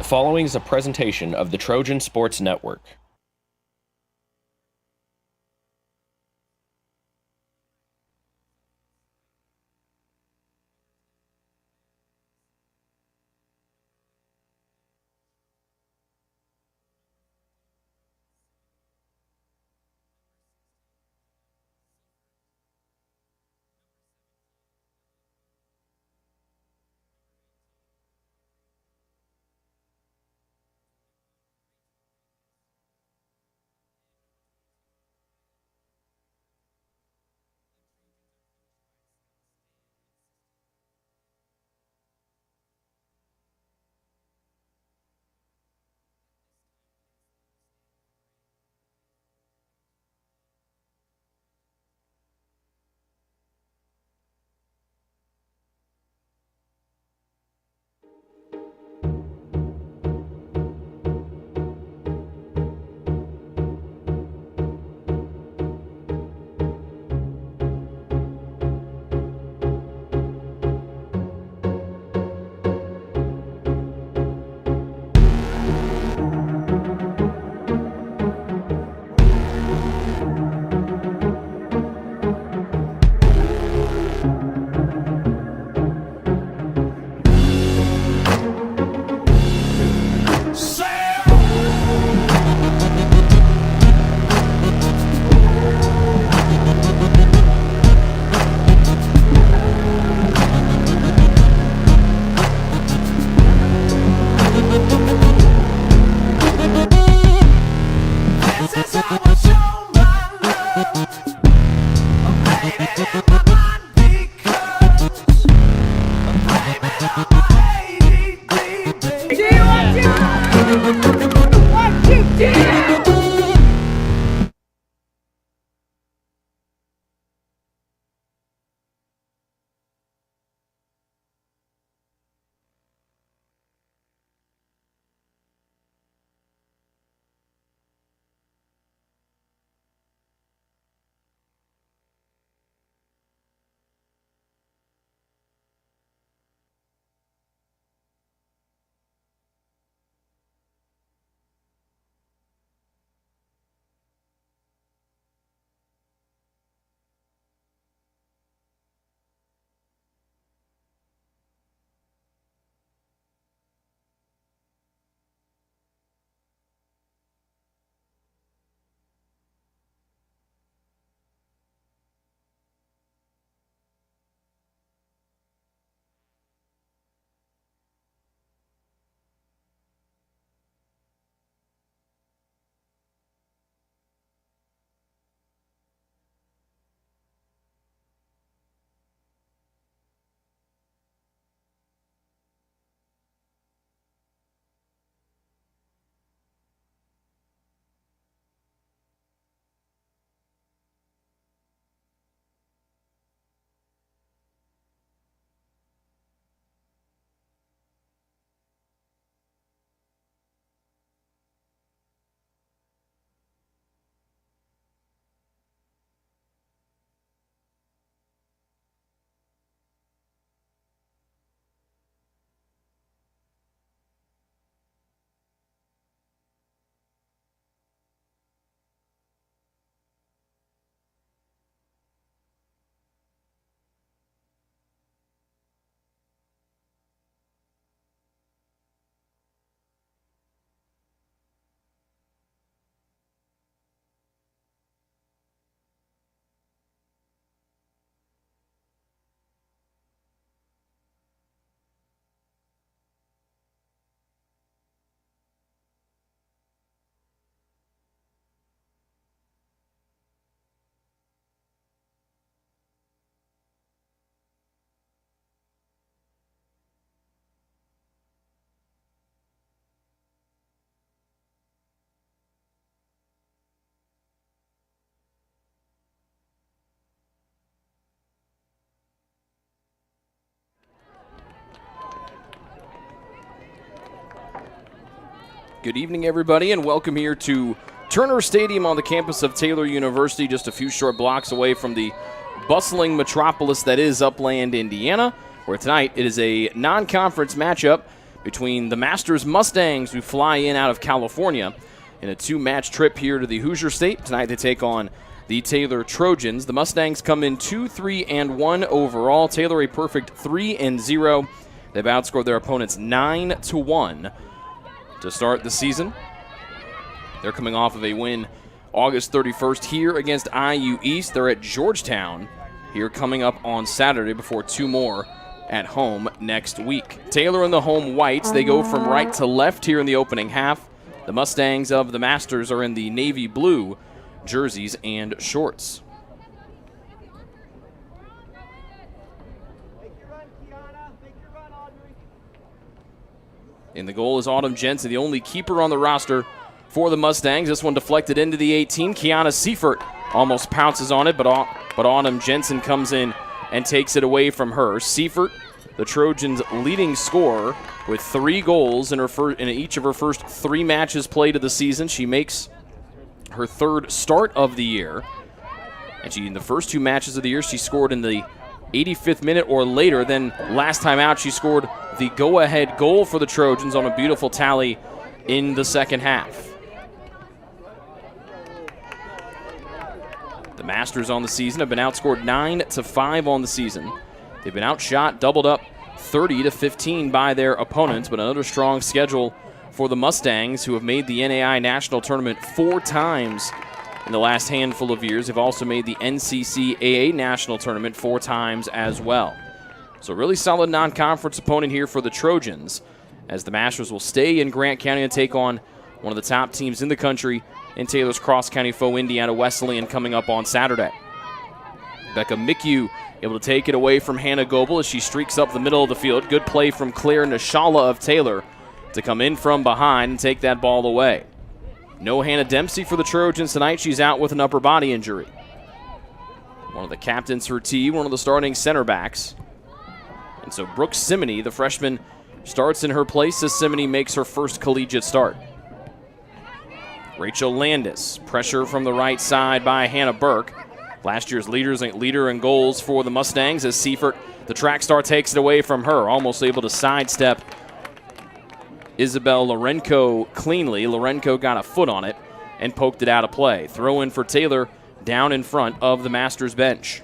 following is a presentation of the Trojan Sports Network. Good evening, everybody, and welcome here to Turner Stadium on the campus of Taylor University, just a few short blocks away from the bustling metropolis that is Upland, Indiana, where tonight it is a non-conference matchup between the Masters Mustangs, who fly in out of California in a 2-match trip here to the Hoosier State. Tonight they take on the Taylor Trojans. The Mustangs come in 2-3-1 overall. Taylor a perfect 3-0. They've outscored their opponents 9-1 to start the season. They're coming off of a win August 31st here against IU East. They're at Georgetown here coming up on Saturday before 2 more at home next week. Taylor in the home whites. They go from right to left here in the opening half. The Mustangs of the Masters are in the navy blue jerseys and shorts. In the goal is Autumn Jensen, the only keeper on the roster for the Mustangs. This one deflected into the 18. Kiana Seifert almost pounces on it, but Autumn Jensen comes in and takes it away from her. Seifert, the Trojans' leading scorer, with 3 goals in each of her first 3 matches played of the season. She makes her 3rd start of the year. And in the first 2 matches of the year, she scored in the 85th minute or later. Then last time out, she scored the go-ahead goal for the Trojans on a beautiful tally in the second half. The Masters on the season have been outscored 9-5 on the season. They've been outshot, doubled up 30-15 by their opponents, but another strong schedule for the Mustangs, who have made the NAI National Tournament 4 times in the last handful of years. They've also made the NCCAA National Tournament 4 times as well. So really solid non-conference opponent here for the Trojans, as the Masters will stay in Grant County and take on one of the top teams in the country in Taylor's cross-county foe, Indiana Wesleyan, coming up on Saturday. Becca Mickey able to take it away from Hannah Goebel as she streaks up the middle of the field. Good play from Claire Nishala of Taylor to come in from behind and take that ball away. No Hannah Dempsey for the Trojans tonight. She's out with an upper body injury. One of the captains for T, one of the starting center backs. And so Brooke Simony, the freshman, starts in her place as Simony makes her first collegiate start. Rachel Landis, pressure from the right side by Hannah Burke. Last year's leader in goals for the Mustangs, as Seifert, the track star, takes it away from her. Almost able to sidestep Isabel Lorenko cleanly. Lorenko got a foot on it and poked it out of play. Throw in for Taylor down in front of the Masters bench.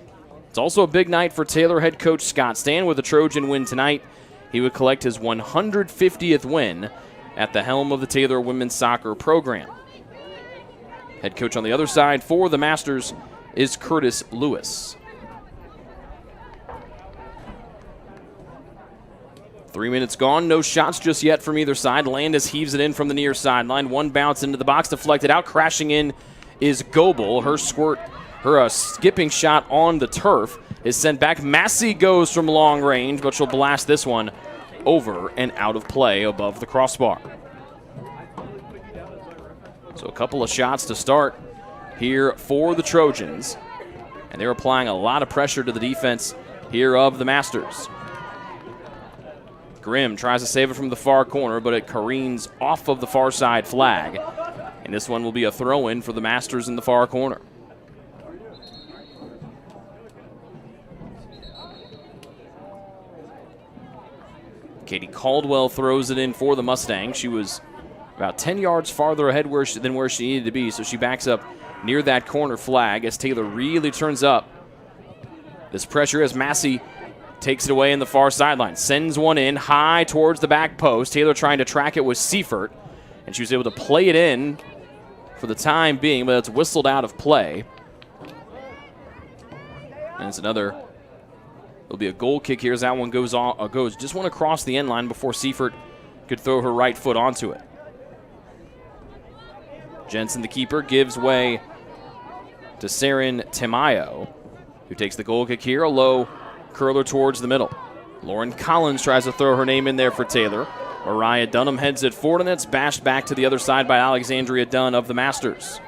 It's also a big night for Taylor head coach Scott Stan. With a Trojan win tonight, he would collect his 150th win at the helm of the Taylor women's soccer program. Head coach on the other side for the Masters is Curtis Lewis. 3 minutes gone, no shots just yet from either side. Landis heaves it in from the near sideline. One bounce into the box, deflected out. Crashing in is Goebel. Her skipping shot on the turf is sent back. Massey goes from long range, but she'll blast this one over and out of play above the crossbar. So a couple of shots to start here for the Trojans. And they're applying a lot of pressure to the defense here of the Masters. Grimm tries to save it from the far corner, but it careens off of the far side flag. And this one will be a throw-in for the Masters in the far corner. Katie Caldwell throws it in for the Mustangs. She was about 10 yards farther ahead than where she needed to be, so she backs up near that corner flag as Taylor really turns up this pressure as Massey takes it away in the far sideline. Sends one in high towards the back post. Taylor trying to track it with Seifert, and she was able to play it in for the time being, but it's whistled out of play. And it's another, it'll be a goal kick here as that one goes just one across the end line before Seifert could throw her right foot onto it. Jensen, the keeper, gives way to Saren Tamayo, who takes the goal kick here, a low curler towards the middle. Lauren Collins tries to throw her name in there for Taylor. Mariah Dunham heads it forward, and it's bashed back to the other side by Alexandria Dunn of the Masters.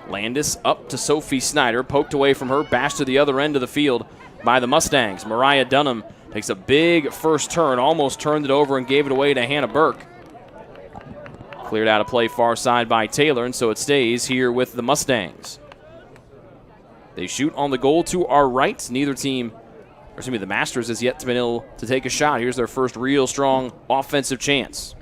Landis up to Sophie Snyder, poked away from her, bashed to the other end of the field by the Mustangs. Mariah Dunham takes a big first turn, almost turned it over and gave it away to Hannah Burke. Cleared out of play far side by Taylor, and so it stays here with the Mustangs. They shoot on the goal to our right. Neither team The Masters has yet to be able to take a shot. Here's their first real strong offensive chance.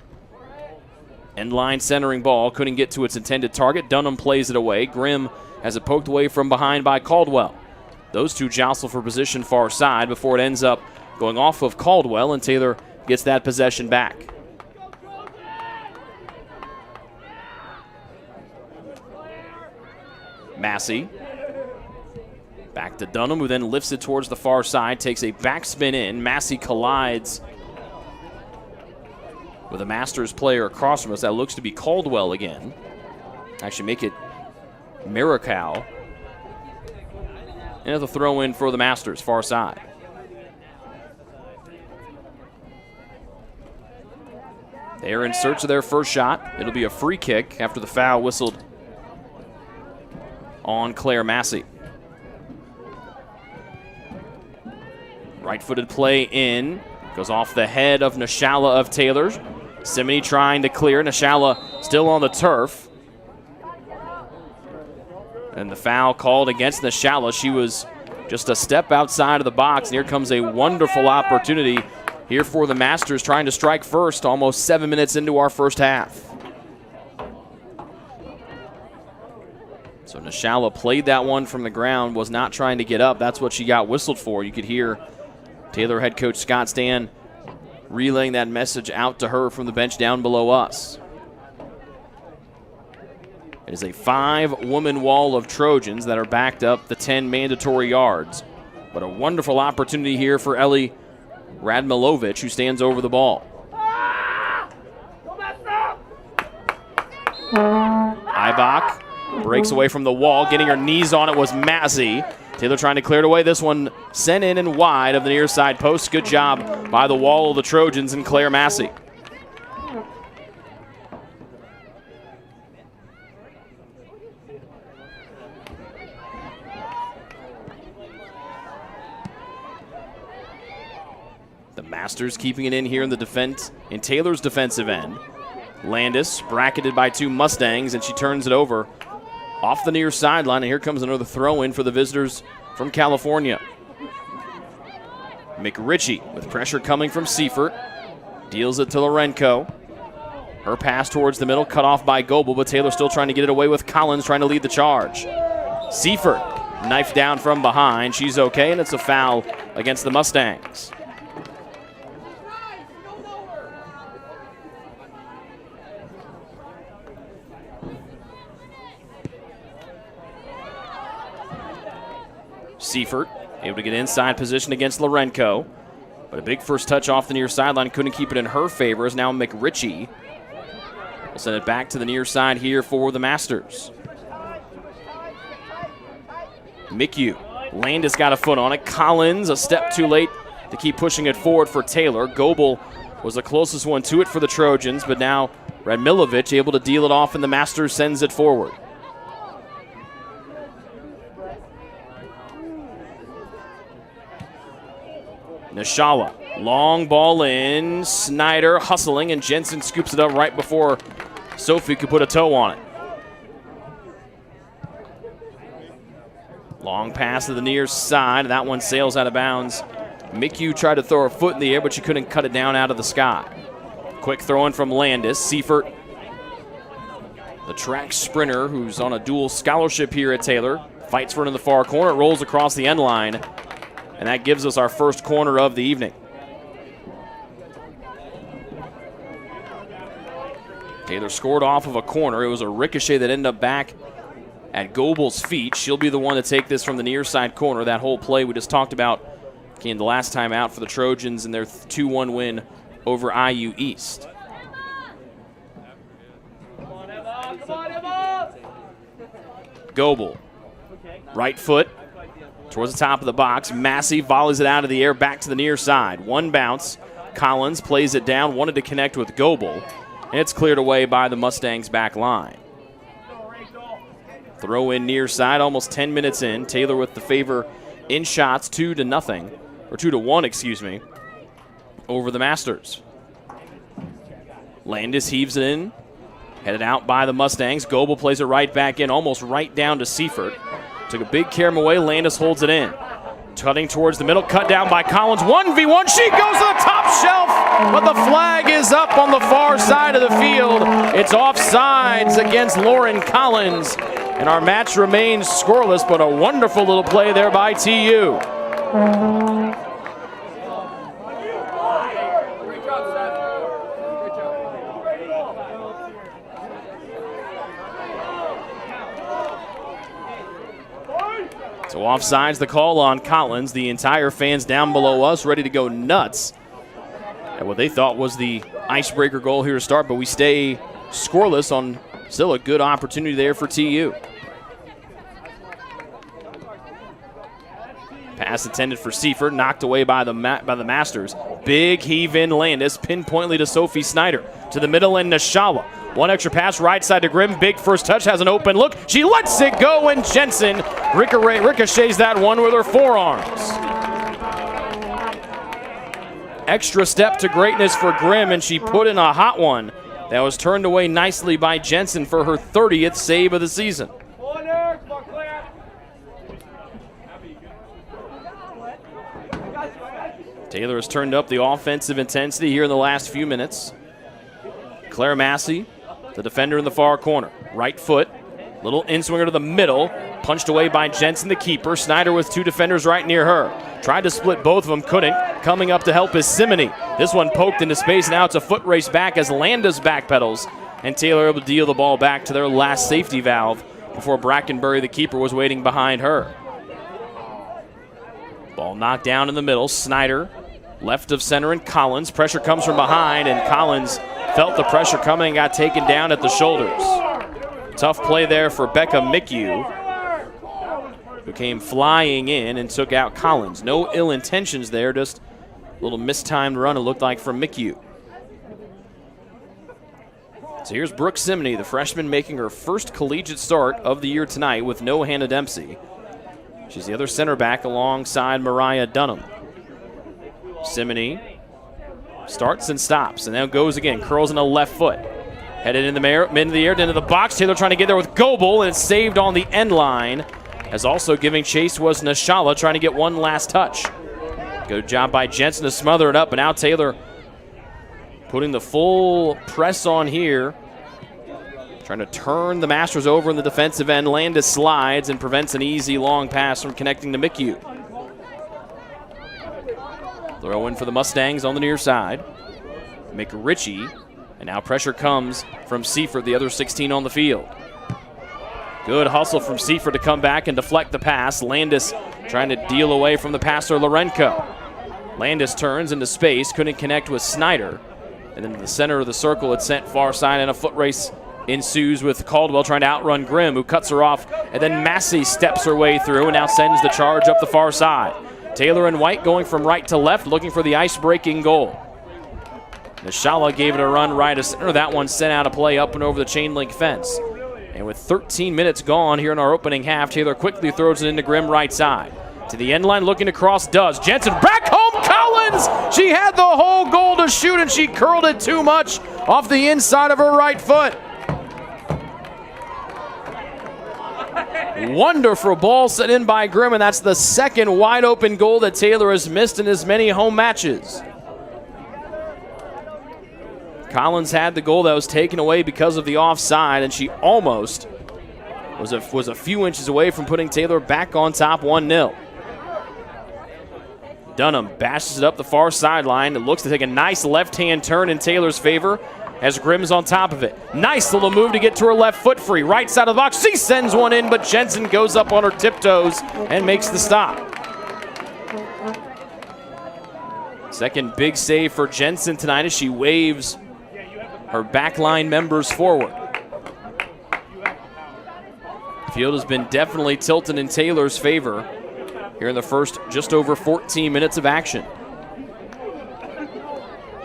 End line centering ball, couldn't get to its intended target. Dunham plays it away. Grimm has it poked away from behind by Caldwell. Those two jostle for position far side before it ends up going off of Caldwell, and Taylor gets that possession back. Massey. Back to Dunham, who then lifts it towards the far side, takes a backspin in. Massey collides with a Masters player across from us. That looks to be Caldwell again. Actually make it Miracow. And the throw in for the Masters, far side. They're in search of their first shot. It'll be a free kick after the foul whistled on Claire Massey. Right-footed play in. Goes off the head of Nashala of Taylor. Simony trying to clear. Nashala still on the turf. And the foul called against Nashala. She was just a step outside of the box. And here comes a wonderful opportunity here for the Masters, trying to strike first almost 7 minutes into our first half. So Nashala played that one from the ground, was not trying to get up. That's what she got whistled for. You could hear Taylor head coach Scott Stan relaying that message out to her from the bench down below us. It is a 5-woman wall of Trojans that are backed up the 10 mandatory yards. But a wonderful opportunity here for Ellie Radmilovic, who stands over the ball. Ibach breaks away from the wall. Getting her knees on it was Massey. Taylor trying to clear it away. This one sent in and wide of the near side post. Good job by the wall of the Trojans and Claire Massey. The Masters keeping it in here in the defense, in Taylor's defensive end. Landis bracketed by two Mustangs, and she turns it over off the near sideline, and here comes another throw-in for the visitors from California. McRitchie with pressure coming from Seifert. Deals it to Lorenko. Her pass towards the middle, cut off by Goebel, but Taylor still trying to get it away with Collins trying to lead the charge. Seifert knifed down from behind. She's okay, and it's a foul against the Mustangs. Seifert able to get inside position against Lorenko, but a big first touch off the near sideline, couldn't keep it in her favor, as now McRitchie will send it back to the near side here for the Masters. McHugh, Landis got a foot on it. Collins a step too late to keep pushing it forward for Taylor. Goebel was the closest one to it for the Trojans, but now Radmilovic able to deal it off, and the Masters sends it forward. Nashala, long ball in. Snyder hustling, and Jensen scoops it up right before Sophie could put a toe on it. Long pass to the near side. That one sails out of bounds. McHugh tried to throw her foot in the air, but she couldn't cut it down out of the sky. Quick throw in from Landis. Seifert, the track sprinter who's on a dual scholarship here at Taylor, fights for it in the far corner. It rolls across the end line. And that gives us our first corner of the evening. Taylor scored off of a corner. It was a ricochet that ended up back at Goebel's feet. She'll be the one to take this from the near side corner. That whole play we just talked about came the last time out for the Trojans in their 2-1 win over IU East. Goebel, right foot towards the top of the box. Massey volleys it out of the air back to the near side. One bounce. Collins plays it down, wanted to connect with Goebel, and it's cleared away by the Mustangs' back line. Throw in near side, almost 10 minutes in. Taylor with the favor in shots, 2-1, excuse me, over the Masters. Landis heaves it in, headed out by the Mustangs. Goebel plays it right back in, almost right down to Seifert. Took a big carry away. Landis holds it in. Cutting towards the middle, cut down by Collins. 1v1, she goes to the top shelf, but the flag is up on the far side of the field. It's offsides against Lauren Collins, and our match remains scoreless, but a wonderful little play there by TU. So offsides the call on Collins. The entire fans down below us ready to go nuts at what they thought was the icebreaker goal here to start, but we stay scoreless on still a good opportunity there for TU. Pass intended for Seifert, knocked away by the Masters. Big heave in Landis, pinpointly to Sophie Snyder. To the middle and Nashala. One extra pass right side to Grimm. Big first touch, has an open look. She lets it go, and Jensen ricochets that one with her forearms. Extra step to greatness for Grimm, and she put in a hot one that was turned away nicely by Jensen for her 30th save of the season. Taylor has turned up the offensive intensity here in the last few minutes. Claire Massey, the defender in the far corner. Right foot, little in-swinger to the middle, punched away by Jensen, the keeper. Snyder with two defenders right near her. Tried to split both of them, couldn't. Coming up to help is Simony. This one poked into space, now it's a foot race back as Landis backpedals, and Taylor able to deal the ball back to their last safety valve before Brackenbury, the keeper, was waiting behind her. Ball knocked down in the middle. Snyder, left of center, and Collins. Pressure comes from behind, and Collins felt the pressure coming and got taken down at the shoulders. Tough play there for Becca McHugh, who came flying in and took out Collins. No ill intentions there, just a little mistimed run, it looked like, from McHugh. So here's Brooke Simony, the freshman, making her first collegiate start of the year tonight with no Hannah Dempsey. She's the other center back alongside Mariah Dunham. Simony starts and stops, and now goes again. Curls in a left foot. Headed in the mid of the air, into the box. Taylor trying to get there with Goebel, and it's saved on the end line. As also giving chase was Nashala, trying to get one last touch. Good job by Jensen to smother it up, but now Taylor putting the full press on here. Trying to turn the Masters over in the defensive end. Landis slides and prevents an easy long pass from connecting to McHugh. Throw in for the Mustangs on the near side. McRitchie, and now pressure comes from Seifert, the other 16 on the field. Good hustle from Seifert to come back and deflect the pass. Landis trying to deal away from the passer, Lorenko. Landis turns into space, couldn't connect with Snyder. And then in the center of the circle, it's sent far side, and a foot race ensues with Caldwell trying to outrun Grimm, who cuts her off, and then Massey steps her way through and now sends the charge up the far side. Taylor and White going from right to left, looking for the ice-breaking goal. Nashala gave it a run right of center. That one sent out a play up and over the chain link fence. And with 13 minutes gone here in our opening half, Taylor quickly throws it into Grimm right side. To the end line, looking to cross, does. Jensen back home, Collins! She had the whole goal to shoot, and she curled it too much off the inside of her right foot. Wonderful ball set in by Grimm, and that's the second wide open goal that Taylor has missed in as many home matches. Collins had the goal that was taken away because of the offside, and she almost was a few inches away from putting Taylor back on top 1-0. Dunham bashes it up the far sideline. It looks to take a nice left-hand turn in Taylor's favor as Grimm's on top of it. Nice little move to get to her left foot free. Right side of the box. She sends one in, but Jensen goes up on her tiptoes and makes the stop. Second big save for Jensen tonight as she waves her backline members forward. Field has been definitely tilted in Taylor's favor here in the first just over 14 minutes of action.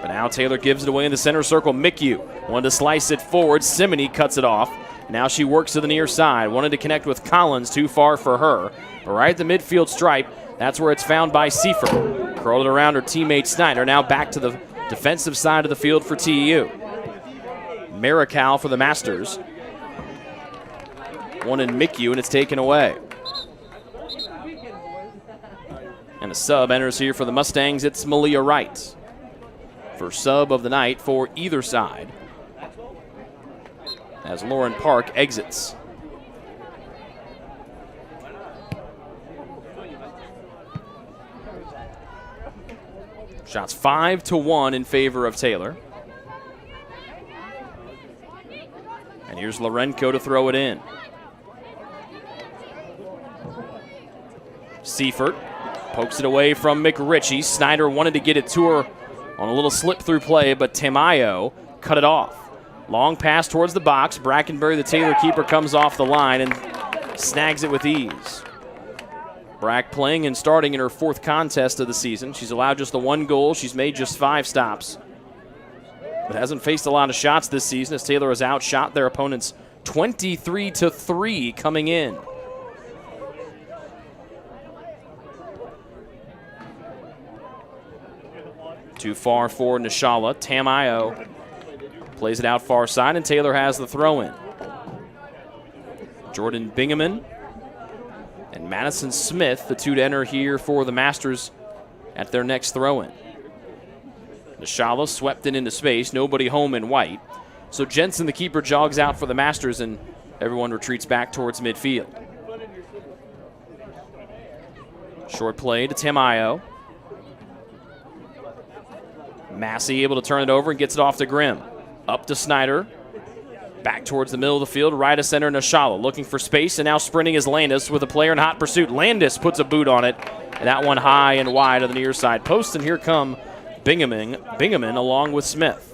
But now Taylor gives it away in the center circle. McHugh wanted to slice it forward. Simony cuts it off. Now she works to the near side. Wanted to connect with Collins, too far for her. But right at the midfield stripe, that's where it's found by Seifert. Curled it around her teammate Snyder. Now back to the defensive side of the field for TU. Marical for the Masters. One in McHugh, and it's taken away. And a sub enters here for the Mustangs. It's Malia Wright. First sub of the night for either side, as Lauren Park exits. Shots 5-1 in favor of Taylor. And here's Lorenko to throw it in. Seifert pokes it away from McRitchie. Snyder wanted to get it to her on a little slip-through play, but Tamayo cut it off. Long pass towards the box. Brackenbury, the Taylor keeper, comes off the line and snags it with ease. Brack playing and starting in her 4th contest of the season. She's allowed just the 1 goal. She's made just 5 stops, but hasn't faced a lot of shots this season as Taylor has outshot their opponents 23-3 coming in. Too far for Nishala. Tamayo plays it out far side, and Taylor has the throw-in. Jordan Bingaman and Madison Smith, the 2 to enter here for the Masters at their next throw-in. Nishala swept it into space. Nobody home in white. So Jensen, the keeper, jogs out for the Masters, and everyone retreats back towards midfield. Short play to Tamayo. Massey able to turn it over and gets it off to Grimm. Up to Snyder. Back towards the middle of the field, right of center, Nishala looking for space, and now sprinting is Landis with a player in hot pursuit. Landis puts a boot on it, and that one high and wide of the near side post, and here come Bingaman along with Smith.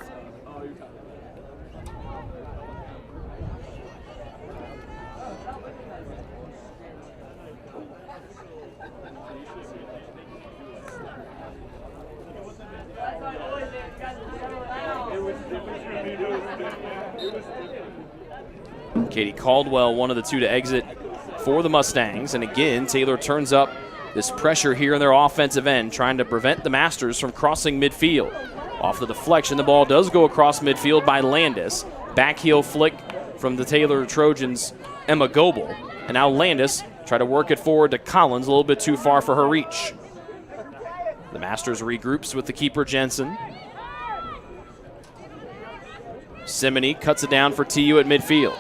Katie Caldwell, one of the 2 to exit for the Mustangs. And again, Taylor turns up this pressure here in their offensive end, trying to prevent the Masters from crossing midfield. Off the deflection, the ball does go across midfield by Landis. Back heel flick from the Taylor Trojans' Emma Goebel. And now Landis try to work it forward to Collins, a little bit too far for her reach. The Masters regroups with the keeper, Jensen. Simony cuts it down for TU at midfield.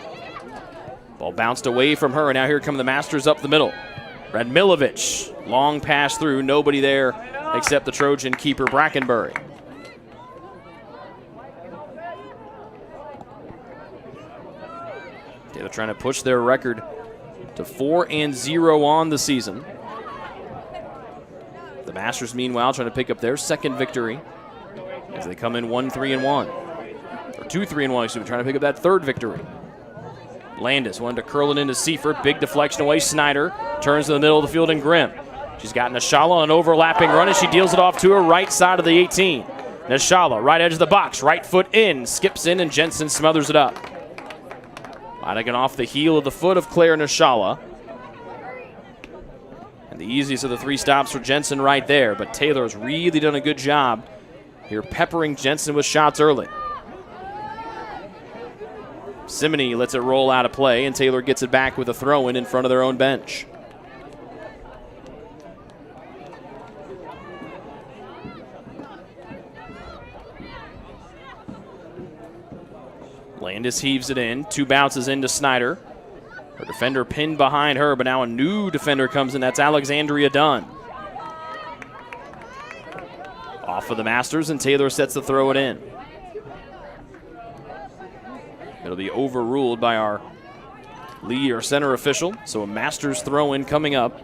Ball bounced away from her, and now here come the Masters up the middle. Radmilovic, long pass through, nobody there except the Trojan keeper, Brackenbury. Taylor trying to push their record to 4-0 on the season. The Masters, meanwhile, trying to pick up their 2nd victory as they come in 1-3-1. Or 2-3-1, excuse me, trying to pick up that 3rd victory. Landis wanted to curl it into Seifert. Big deflection away. Snyder turns to the middle of the field and Grimm. She's got Nishala on an overlapping run, and she deals it off to her right side of the 18. Nishala, right edge of the box, right foot in, skips in, and Jensen smothers it up. Lanigan off the heel of the foot of Claire Nishala. And the easiest of the 3 stops for Jensen right there, but Taylor's really done a good job here peppering Jensen with shots early. Simony lets it roll out of play, and Taylor gets it back with a throw-in in front of their own bench. Landis heaves it in. 2 bounces into Snyder. Her defender pinned behind her, but now a new defender comes in. That's Alexandria Dunn. Off of the Masters, and Taylor sets the throw it in. It'll be overruled by our lead or center official. So a Masters throw-in coming up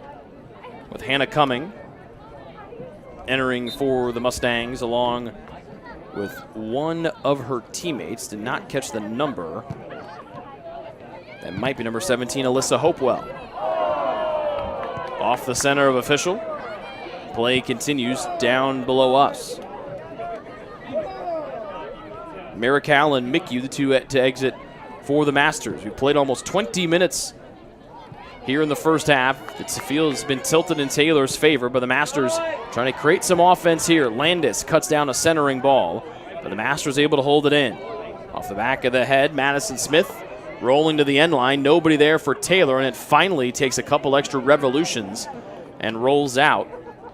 with Hannah Cumming entering for the Mustangs along with one of her teammates. Did not catch the number. That might be number 17, Alyssa Hopewell. Off the center of official. Play continues down below us. Marical and Mickey, the 2 to exit for the Masters. We played almost 20 minutes here in the first half. It feels been tilted in Taylor's favor, but the Masters trying to create some offense here. Landis cuts down a centering ball, but the Masters able to hold it in. Off the back of the head, Madison Smith rolling to the end line. Nobody there for Taylor, and it finally takes a couple extra revolutions and rolls out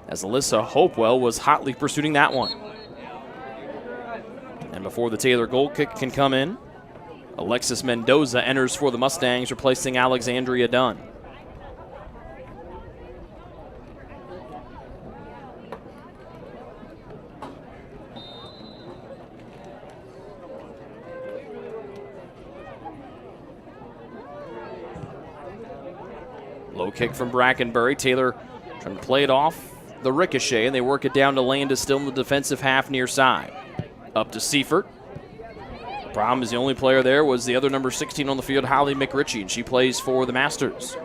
as Alyssa Hopewell was hotly pursuing that one. And before the Taylor goal kick can come in, Alexis Mendoza enters for the Mustangs, replacing Alexandria Dunn. Low kick from Brackenbury. Taylor trying to play it off the ricochet, and they work it down to Landis, still in the defensive half near side. Up to Seifert. Problem is the only player there was the other number 16 on the field, Holly McRitchie, and she plays for the Masters.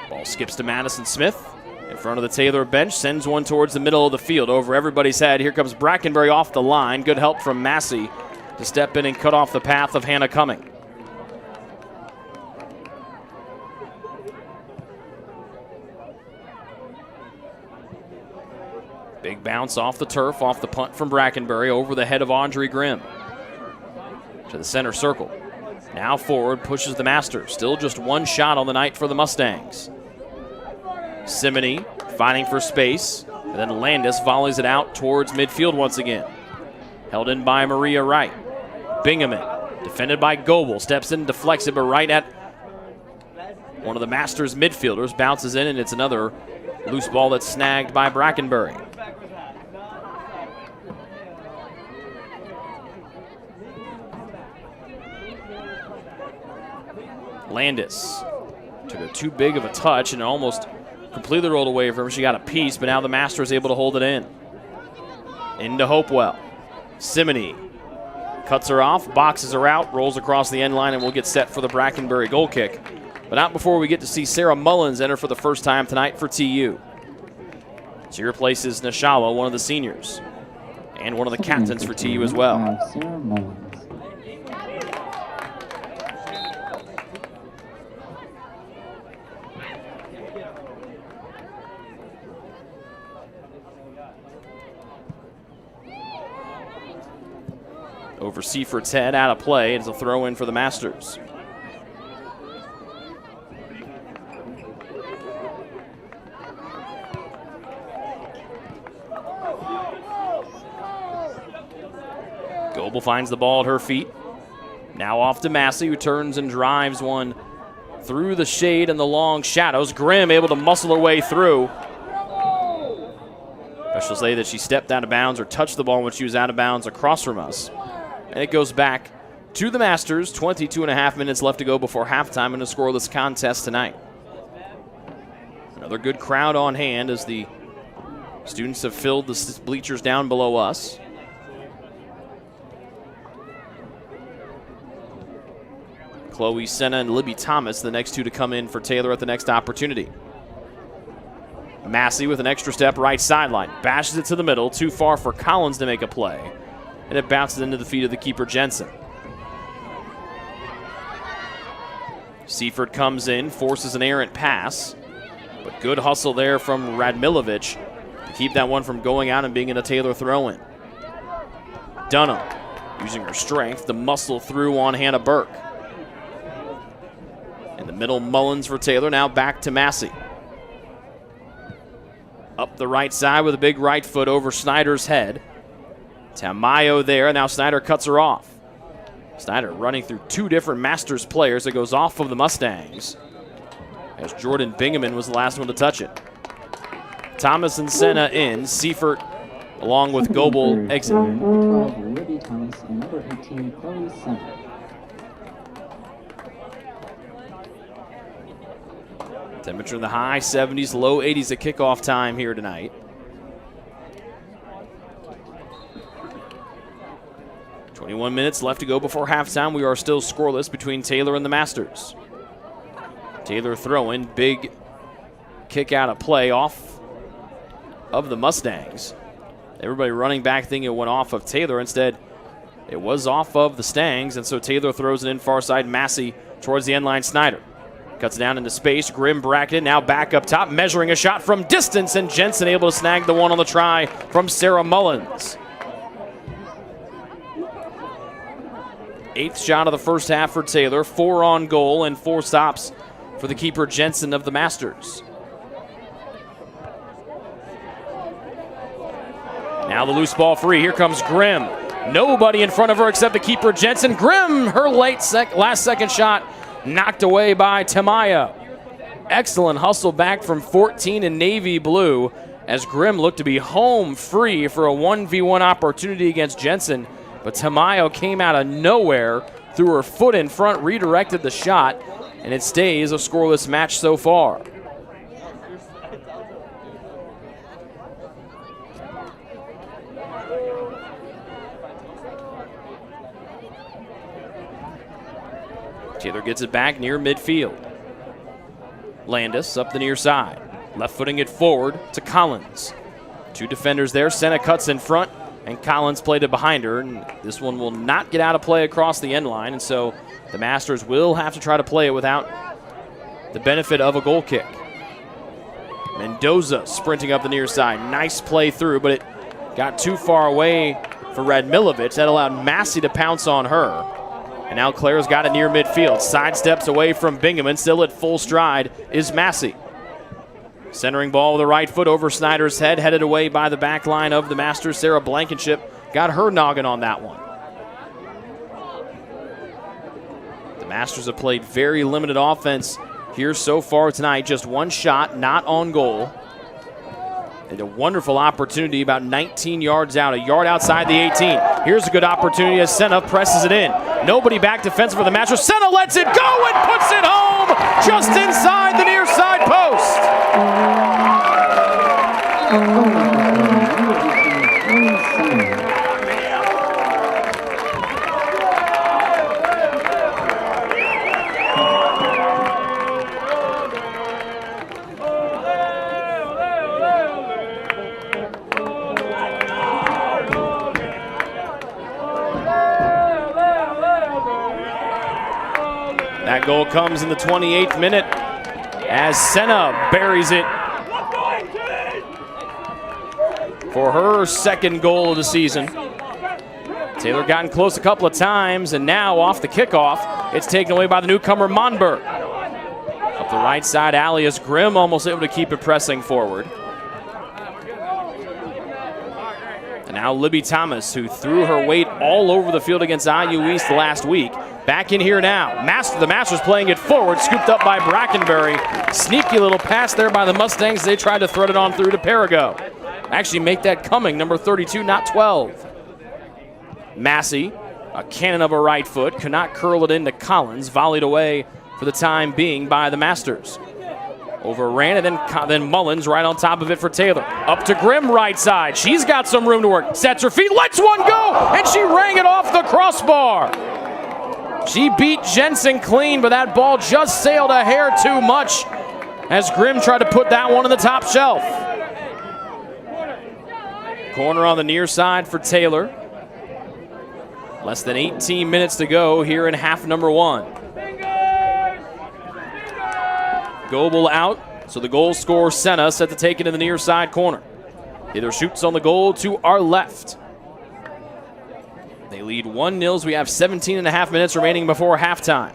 Ball skips to Madison Smith in front of the Taylor bench, sends one towards the middle of the field over everybody's head. Here comes Brackenbury off the line. Good help from Massey to step in and cut off the path of Hannah Cumming. Big bounce off the turf, off the punt from Brackenbury, over the head of Audrey Grimm. To the center circle. Now forward, pushes the Masters. Still just one shot on the night for the Mustangs. Simony fighting for space, and then Landis volleys it out towards midfield once again. Held in by Maria Wright. Bingaman, defended by Goebel, steps in, deflects it, but right at one of the Masters midfielders, bounces in, and it's another loose ball that's snagged by Brackenbury. Landis took a too big of a touch and almost completely rolled away from her. She got a piece, but now the Master is able to hold it in. Into Hopewell. Simony cuts her off, boxes her out, rolls across the end line, and we'll get set for the Brackenbury goal kick. But not before we get to see Sarah Mullins enter for the first time tonight for TU. She replaces Nashawa, one of the seniors, and one of the captains for TU as well. Sarah Mullins. Over Seifert's head, out of play. It's a throw in for the Masters. Goebel finds the ball at her feet. Now off to Massey, who turns and drives one through the shade and the long shadows. Grimm able to muscle her way through. Officials say that she stepped out of bounds or touched the ball when she was out of bounds across from us. And it goes back to the Masters. 22.5 minutes left to go before halftime in a scoreless contest tonight. Another good crowd on hand as the students have filled the bleachers down below us. Chloe Senna and Libby Thomas, the next two to come in for Taylor at the next opportunity. Massey with an extra step right sideline. Bashes it to the middle, too far for Collins to make a play. And it bounces into the feet of the keeper, Jensen. Seifert comes in, forces an errant pass. But good hustle there from Radmilovic to keep that one from going out and being in a Taylor throw-in. Dunham using her strength to muscle through on Hannah Burke. In the middle, Mullins for Taylor, now back to Massey. Up the right side with a big right foot over Snyder's head. Tamayo there, now Snyder cuts her off. Snyder running through two different Masters players. It goes off of the Mustangs, as Jordan Bingaman was the last one to touch it. Thomas and Senna in, Seifert along with Goebel exit. Number 12, Libby Thomas, and number 18, Chloe Senna. Temperature in the high 70s, low 80s at kickoff time here tonight. .21 minutes left to go before halftime. We are still scoreless between Taylor and the Masters. Taylor throwing, big kick out of play off of the Mustangs. Everybody running back thinking it went off of Taylor. Instead, it was off of the Stangs, and so Taylor throws it in far side. Massey towards the end line. Snyder cuts down into space. Grimm bracketed, now back up top, measuring a shot from distance, and Jensen able to snag the one on the try from Sarah Mullins. 8th shot of the first half for Taylor. 4 on goal and 4 stops for the keeper Jensen of the Masters. Now the loose ball free. Here comes Grimm. Nobody in front of her except the keeper, Jensen. Grimm, her last second shot knocked away by Tamayo. Excellent hustle back from 14 in navy blue as Grimm looked to be home free for a 1v1 opportunity against Jensen. But Tamayo came out of nowhere, threw her foot in front, redirected the shot, and it stays a scoreless match so far. Taylor gets it back near midfield. Landis up the near side. Left footing it forward to Collins. Two defenders there. Senna cuts in front, and Collins played it behind her. And this one will not get out of play across the end line, and so the Masters will have to try to play it without the benefit of a goal kick. Mendoza sprinting up the near side. Nice play through, but it got too far away for Radmilovic. That allowed Massey to pounce on her. And now Claire's got it near midfield. Sidesteps away from Bingaman. Still at full stride is Massey. Centering ball with the right foot over Snyder's head. Headed away by the back line of the Masters. Sarah Blankenship got her noggin on that one. The Masters have played very limited offense here so far tonight. Just one shot, not on goal. And a wonderful opportunity about 19 yards out, a yard outside the 18. Here's a good opportunity as Senna presses it in. Nobody back defensive for the Masters. Senna lets it go and puts it home just inside the near side post. That goal comes in the 28th minute as Senna buries it for her second goal of the season. Taylor gotten close a couple of times, and now off the kickoff, it's taken away by the newcomer Monberg. Up the right side alley as Grimm almost able to keep it pressing forward. And now Libby Thomas, who threw her weight all over the field against IU East last week. Back in here now. The Masters playing it forward, scooped up by Brackenbury. Sneaky little pass there by the Mustangs. They tried to thread it on through to Perigo. Actually make that coming, number 32, not 12. Massey, a cannon of a right foot, could not curl it into Collins, volleyed away for the time being by the Masters. Overran it, and then Mullins right on top of it for Taylor. Up to Grimm right side. She's got some room to work. Sets her feet, lets one go, and she rang it off the crossbar. She beat Jensen clean, but that ball just sailed a hair too much as Grimm tried to put that one on the top shelf. Corner on the near side for Taylor. Less than 18 minutes to go here in half number one. Goebel out, so the goal scorer Senna set to take it in the near side corner. Taylor shoots on the goal to our left. They lead 1-0. We have 17 and a half minutes remaining before halftime.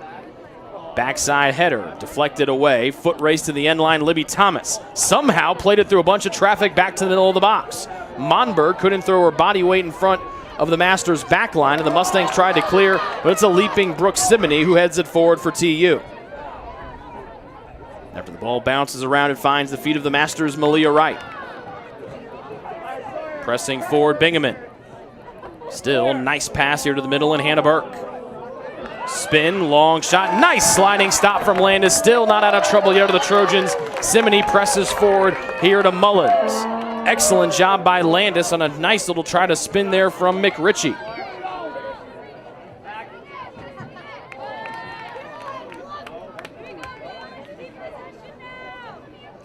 Backside header, deflected away. Foot race to the end line. Libby Thomas somehow played it through a bunch of traffic back to the middle of the box. Monberg couldn't throw her body weight in front of the Masters back line, and the Mustangs tried to clear, but it's a leaping Brooks Simony who heads it forward for TU. After the ball bounces around, it finds the feet of the Masters' Malia Wright. Pressing forward, Bingaman. Still, nice pass here to the middle and Hannah Burke. Spin, long shot, nice sliding stop from Landis. Still not out of trouble yet to the Trojans. Simony presses forward here to Mullins. Excellent job by Landis on a nice little try to spin there from McRitchie.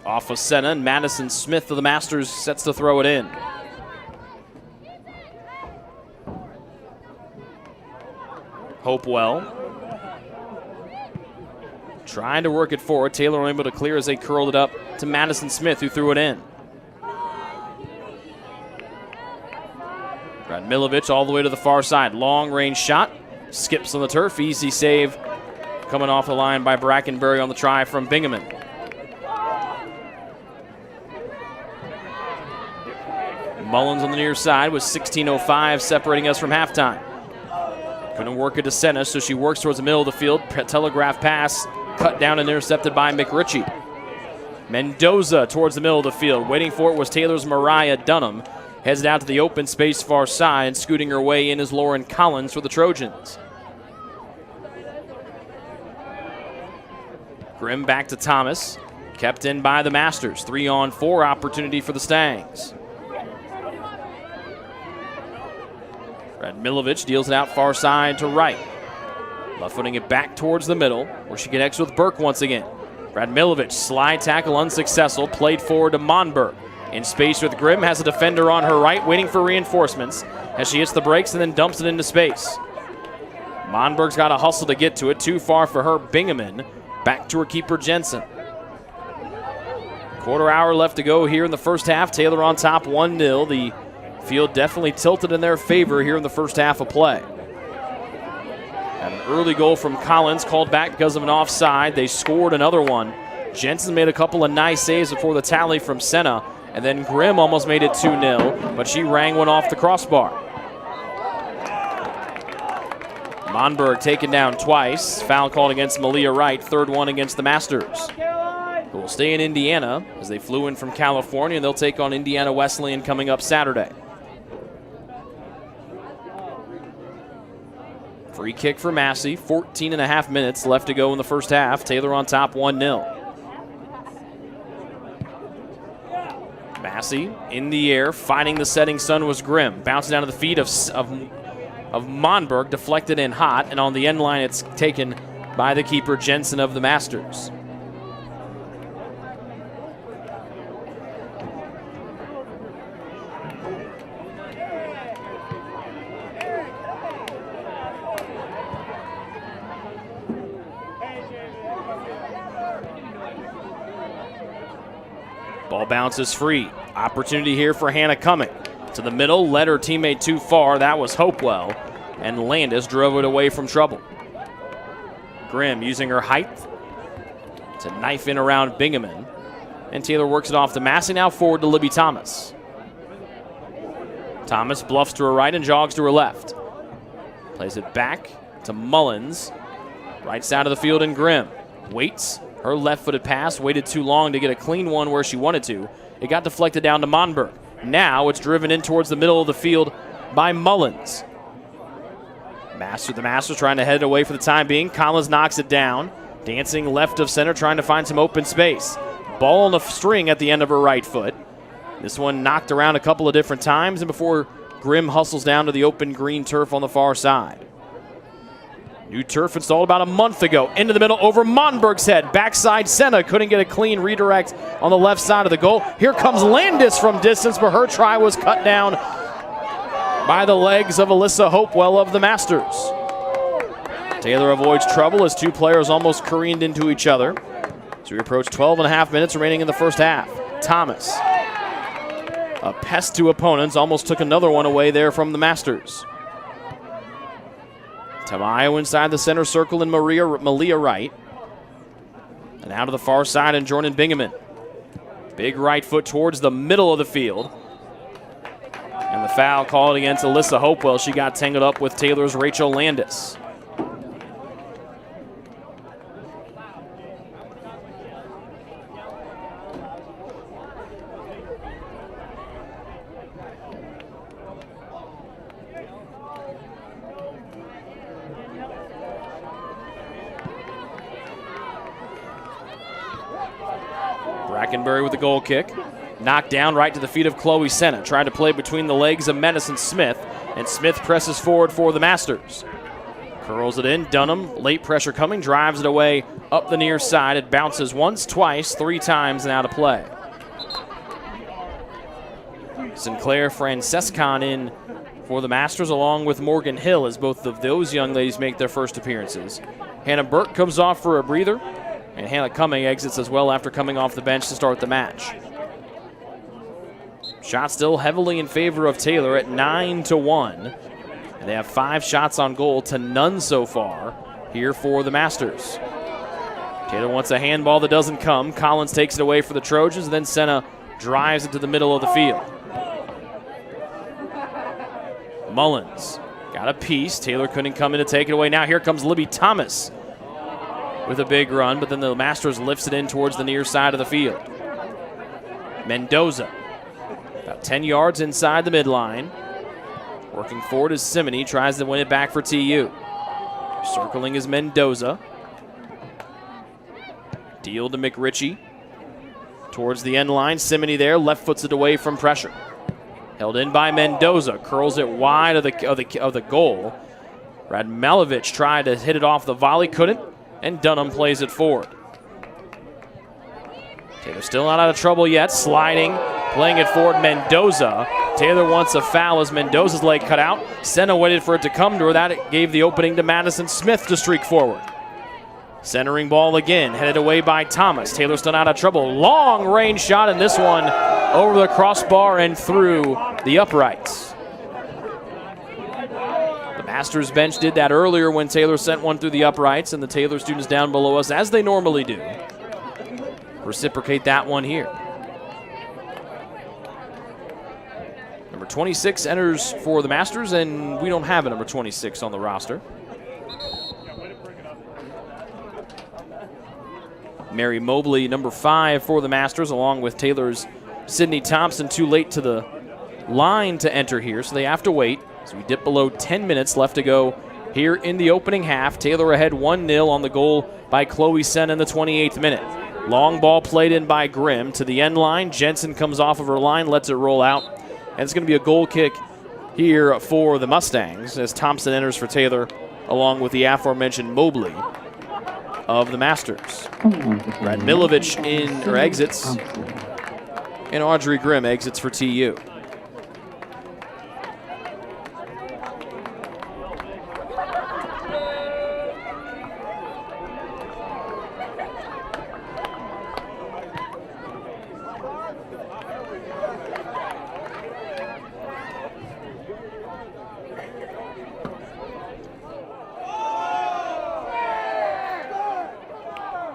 Off of Senna, and Madison Smith of the Masters sets to throw it in. Hopewell trying to work it forward. Taylor unable to clear as they curled it up to Madison Smith, who threw it in. Radmilovic all the way to the far side. Long range shot. Skips on the turf. Easy save coming off the line by Brackenbury on the try from Bingaman. Mullins on the near side with 16:05 separating us from halftime. Couldn't work it to Senna, so she works towards the middle of the field. Telegraph pass, cut down and intercepted by McRitchie. Mendoza towards the middle of the field. Waiting for it was Taylor's Mariah Dunham. Heads down to the open space far side. Scooting her way in is Lauren Collins for the Trojans. Grimm back to Thomas. Kept in by the Masters. 3-on-4 opportunity for the Stangs. Radmilovic deals it out far side to right. Left footing it back towards the middle where she connects with Burke once again. Radmilovic, slide tackle unsuccessful, played forward to Monberg. In space with Grimm, has a defender on her right waiting for reinforcements as she hits the brakes and then dumps it into space. Monberg's got a hustle to get to it, too far for her. Bingaman back to her keeper Jensen. Quarter hour left to go here in the first half. Taylor on top 1-0. The field definitely tilted in their favor here in the first half of play. An early goal from Collins called back because of an offside. They scored another one. Jensen made a couple of nice saves before the tally from Senna, and then Grimm almost made it 2-0, but she rang one off the crossbar. Monberg taken down twice. Foul called against Malia Wright, third one against the Masters. Who will stay in Indiana as they flew in from California, and they'll take on Indiana Wesleyan coming up Saturday. Free kick for Massey. 14.5 minutes left to go in the first half. Taylor on top 1-0. Massey in the air, fighting the setting sun was Grimm. Bouncing down to the feet of Monberg, deflected in hot, and on the end line it's taken by the keeper Jensen of the Masters. Ball bounces free. Opportunity here for Hannah Cumming. To the middle, led her teammate too far. That was Hopewell. And Landis drove it away from trouble. Grimm using her height to knife in around Bingaman. And Taylor works it off to Massey. Now forward to Libby Thomas. Thomas bluffs to her right and jogs to her left. Plays it back to Mullins. Right side of the field and Grimm. Waits. Her left-footed pass waited too long to get a clean one where she wanted to. It got deflected down to Monberg. Now it's driven in towards the middle of the field by Mullins. The Masters trying to head away for the time being. Collins knocks it down. Dancing left of center, trying to find some open space. Ball on the string at the end of her right foot. This one knocked around a couple of different times, and before Grimm hustles down to the open green turf on the far side. New turf installed about a month ago. Into the middle over Monberg's head. Backside Senna couldn't get a clean redirect on the left side of the goal. Here comes Landis from distance, but her try was cut down by the legs of Alyssa Hopewell of the Masters. Taylor avoids trouble as two players almost careened into each other. So we approach 12.5 minutes remaining in the first half. Thomas, a pest to opponents, almost took another one away there from the Masters. Tamayo inside the center circle and Malia Wright. And out to the far side and Jordan Bingaman. Big right foot towards the middle of the field. And the foul called against Alyssa Hopewell. She got tangled up with Taylor's Rachel Landis. Brackenbury with the goal kick. Knocked down right to the feet of Chloe Senna. Tried to play between the legs of Madison Smith, and Smith presses forward for the Masters. Curls it in. Dunham, late pressure coming, drives it away up the near side. It bounces once, twice, 3 times, and out of play. Sinclair Francescon in for the Masters, along with Morgan Hill, as both of those young ladies make their first appearances. Hannah Burke comes off for a breather, and Hannah Cumming exits as well after coming off the bench to start the match. Shot still heavily in favor of Taylor at 9-1. And they have 5 shots on goal to none so far here for the Masters. Taylor wants a handball that doesn't come. Collins takes it away for the Trojans, and then Senna drives into the middle of the field. Mullins got a piece. Taylor couldn't come in to take it away. Now here comes Libby Thomas with a big run, but then the Masters lifts it in towards the near side of the field. Mendoza, about 10 yards inside the midline. Working forward is Simony, tries to win it back for TU. Circling is Mendoza. Deal to McRitchie. Towards the end line, Simony there, left foots it away from pressure. Held in by Mendoza, curls it wide of the goal. Radmilovic tried to hit it off the volley, couldn't, and Dunham plays it forward. Taylor still not out of trouble yet, sliding, playing it forward, Mendoza. Taylor wants a foul as Mendoza's leg cut out. Senna waited for it to come to her. That gave the opening to Madison Smith to streak forward. Centering ball again, headed away by Thomas. Taylor still out of trouble. Long range shot, and this one over the crossbar and through the uprights. The Masters bench did that earlier when Taylor sent one through the uprights, and the Taylor students down below us, as they normally do, reciprocate that one here. Number 26 enters for the Masters, and we don't have a number 26 on the roster. Mary Mobley, number 5 for the Masters, along with Taylor's Sydney Thompson, too late to the line to enter here, so they have to wait. So we dip below 10 minutes left to go here in the opening half. Taylor ahead 1-0 on the goal by Chloe Senna in the 28th minute. Long ball played in by Grimm to the end line. Jensen comes off of her line, lets it roll out. And it's going to be a goal kick here for the Mustangs as Thompson enters for Taylor, along with the aforementioned Mobley of the Masters. Radmilovic exits, and Audrey Grimm exits for TU.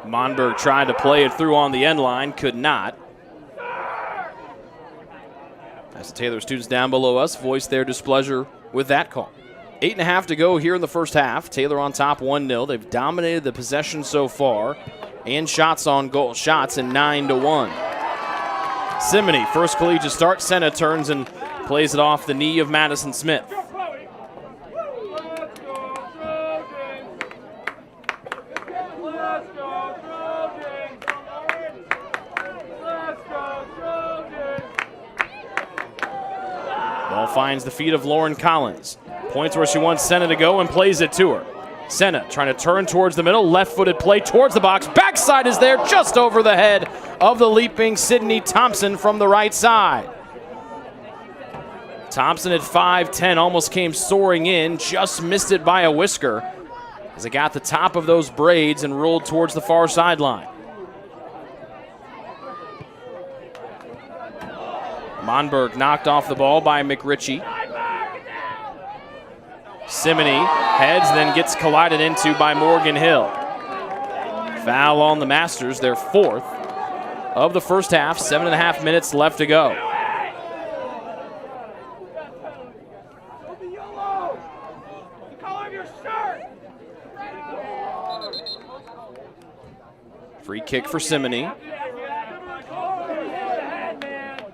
Monberg tried to play it through on the end line, could not. As the Taylor students down below us voice their displeasure with that call. 8.5 to go here in the first half. Taylor on top 1-0. They've dominated the possession so far and shots on goal. Shots in 9-1. Simony, first collegiate start. Senna turns and plays it off the knee of Madison Smith. Ball finds the feet of Lauren Collins. Points where she wants Senna to go and plays it to her. Senna trying to turn towards the middle. Left-footed play towards the box. Backside is there just over the head of the leaping Sydney Thompson from the right side. Thompson at 5'10", almost came soaring in. Just missed it by a whisker as it got the top of those braids and rolled towards the far sideline. Monberg knocked off the ball by McRitchie. Simony heads, then gets collided into by Morgan Hill. Foul on the Masters, their 4th of the first half. 7.5 minutes left to go. Free kick for Simony.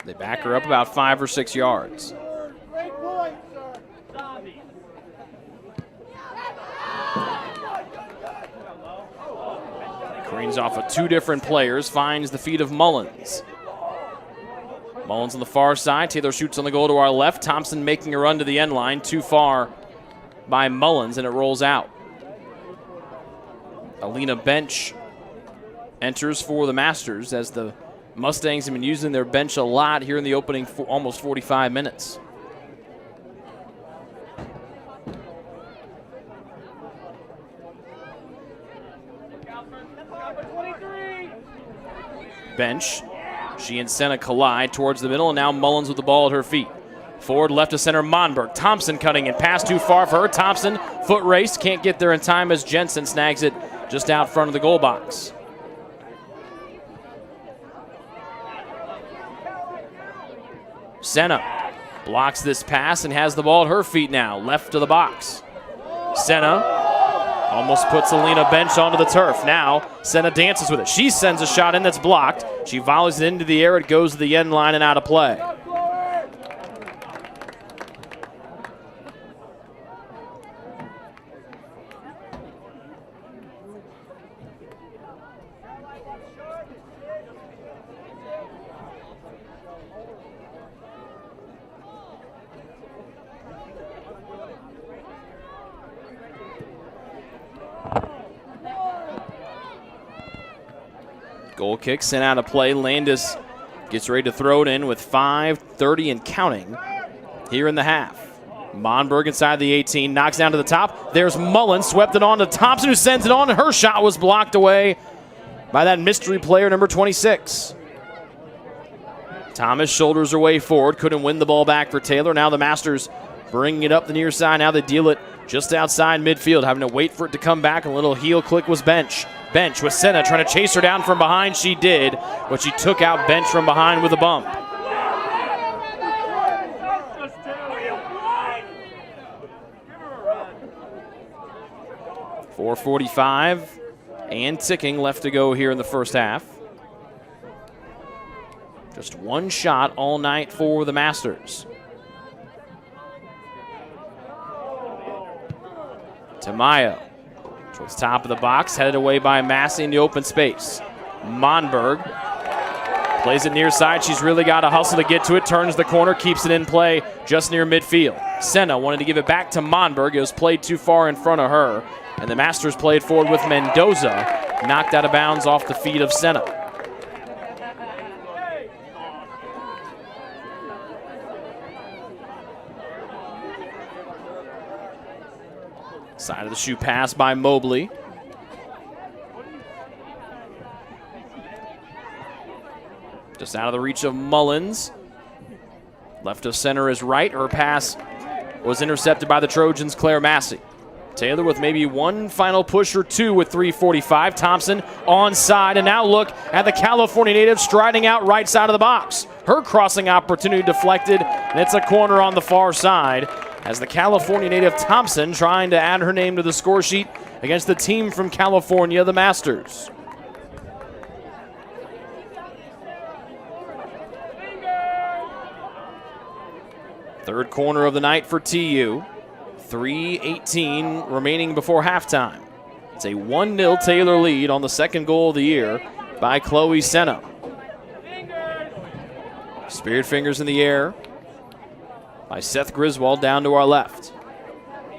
They back her up about 5 or 6 yards. Careens off of 2 different players, finds the feet of Mullins. Mullins on the far side. Taylor shoots on the goal to our left. Thompson making a run to the end line. Too far by Mullins, and it rolls out. Alina Bench enters for the Masters as the Mustangs have been using their bench a lot here in the opening almost 45 minutes. Bench. She and Senna collide towards the middle, and now Mullins with the ball at her feet. Forward left to center, Monberg. Thompson cutting and pass too far for her. Thompson, foot race, can't get there in time as Jensen snags it just out front of the goal box. Senna blocks this pass and has the ball at her feet now, left of the box. Senna almost puts Alina Bench onto the turf. Now Senna dances with it. She sends a shot in that's blocked. She volleys it into the air. It goes to the end line and out of play. Goal kick sent out of play. Landis gets ready to throw it in with 5:30 and counting here in the half. Monberg inside the 18, knocks down to the top. There's Mullen, swept it on to Thompson, who sends it on, and her shot was blocked away by that mystery player, number 26. Thomas shoulders her way forward, couldn't win the ball back for Taylor. Now the Masters bringing it up the near side. Now they deal it just outside midfield, having to wait for it to come back. A little heel click was Bench. Bench with Senna trying to chase her down from behind. She did, but she took out Bench from behind with a bump. .445 and ticking left to go here in the first half. Just one shot all night for the Masters. Tamayo towards top of the box, headed away by Massey in the open space. Monberg plays it near side. She's really got to hustle to get to it. Turns the corner, keeps it in play just near midfield. Senna wanted to give it back to Monberg. It was played too far in front of her. And the Masters played forward with Mendoza. Knocked out of bounds off the feet of Senna. Side of the shoe pass by Mobley. Just out of the reach of Mullins. Left of center is right. Her pass was intercepted by the Trojans' Claire Massey. Taylor with maybe one final push or two with 3:45. Thompson onside, and now look at the California native striding out right side of the box. Her crossing opportunity deflected, and it's a corner on the far side as the California native Thompson trying to add her name to the score sheet against the team from California, the Masters. Third corner of the night for TU. 3:18 remaining before halftime. It's a 1-0 Taylor lead on the second goal of the year by Chloe Senna. Spirit fingers in the air by Seth Griswold down to our left.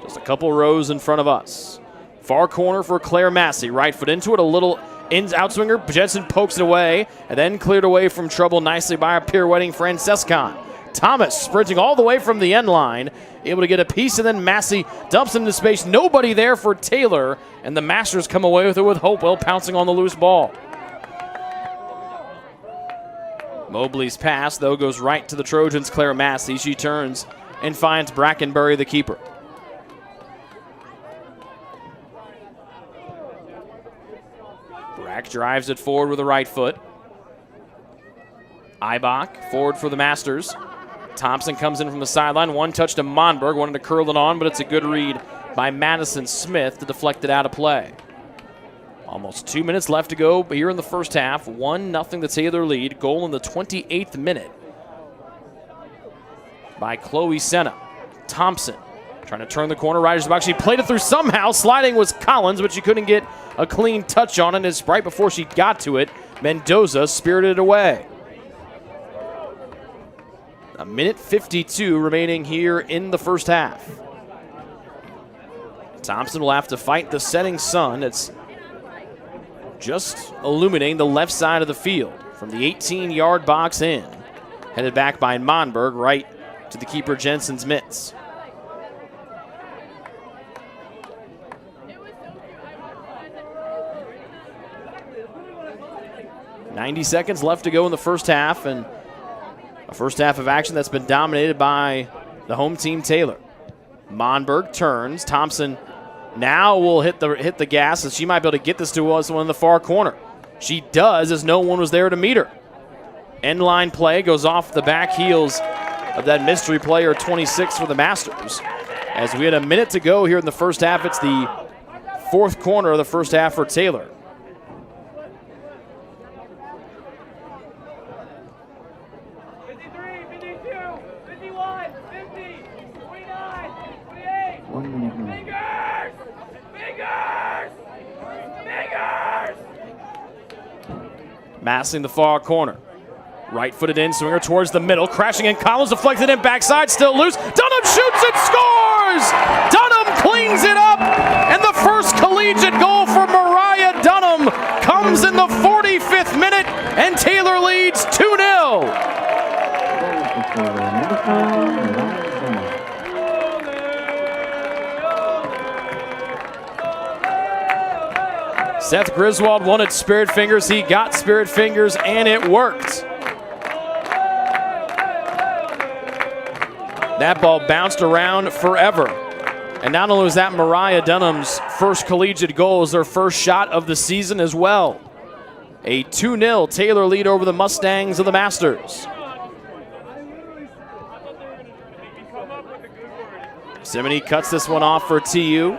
Just a couple rows in front of us. Far corner for Claire Massey. Right foot into it, a little outswinger. Jensen pokes it away and then cleared away from trouble nicely by our pirouetting Francescon. Thomas sprinting all the way from the end line, able to get a piece, and then Massey dumps into space. Nobody there for Taylor, and the Masters come away with it with Hopewell pouncing on the loose ball. Mobley's pass, though, goes right to the Trojans' Claire Massey. She turns and finds Brackenbury, the keeper. Brack drives it forward with the right foot. Eibach forward for the Masters. Thompson comes in from the sideline. One touch to Monberg. Wanted to curl it on, but it's a good read by Madison Smith to deflect it out of play. Almost 2 minutes left to go here in the first half. 1-0 the Taylor lead. Goal in the 28th minute by Chloe Senna. Thompson trying to turn the corner. Right as the box. She played it through somehow. Sliding was Collins, but she couldn't get a clean touch on it. It's right before she got to it. Mendoza spirited it away. A minute 52 remaining here in the first half. Thompson will have to fight the setting sun. It's just illuminating the left side of the field from the 18-yard box in. Headed back by Monberg, right to the keeper Jensen's mitts. .90 seconds left to go in the first half, and a first half of action that's been dominated by the home team, Taylor. Monberg turns. Thompson now will hit the gas, and she might be able to get this to us in the far corner. She does, as no one was there to meet her. End line play goes off the back heels of that mystery player 26 for the Masters. As we had a minute to go here in the first half, it's the fourth corner of the first half for Taylor. Massing the far corner. Right-footed in, swinger towards the middle, crashing in. Collins deflected in, backside, still loose. Dunham shoots and scores! Dunham cleans it up, and the first collegiate goal for Mariah Dunham comes in the 45th minute, and Taylor leads 2-0. Seth Griswold wanted Spirit Fingers. He got Spirit Fingers, and it worked. That ball bounced around forever. And not only was that Mariah Dunham's first collegiate goal, it was their first shot of the season as well. A 2-0 Taylor lead over the Mustangs of the Masters. Simony cuts this one off for TU.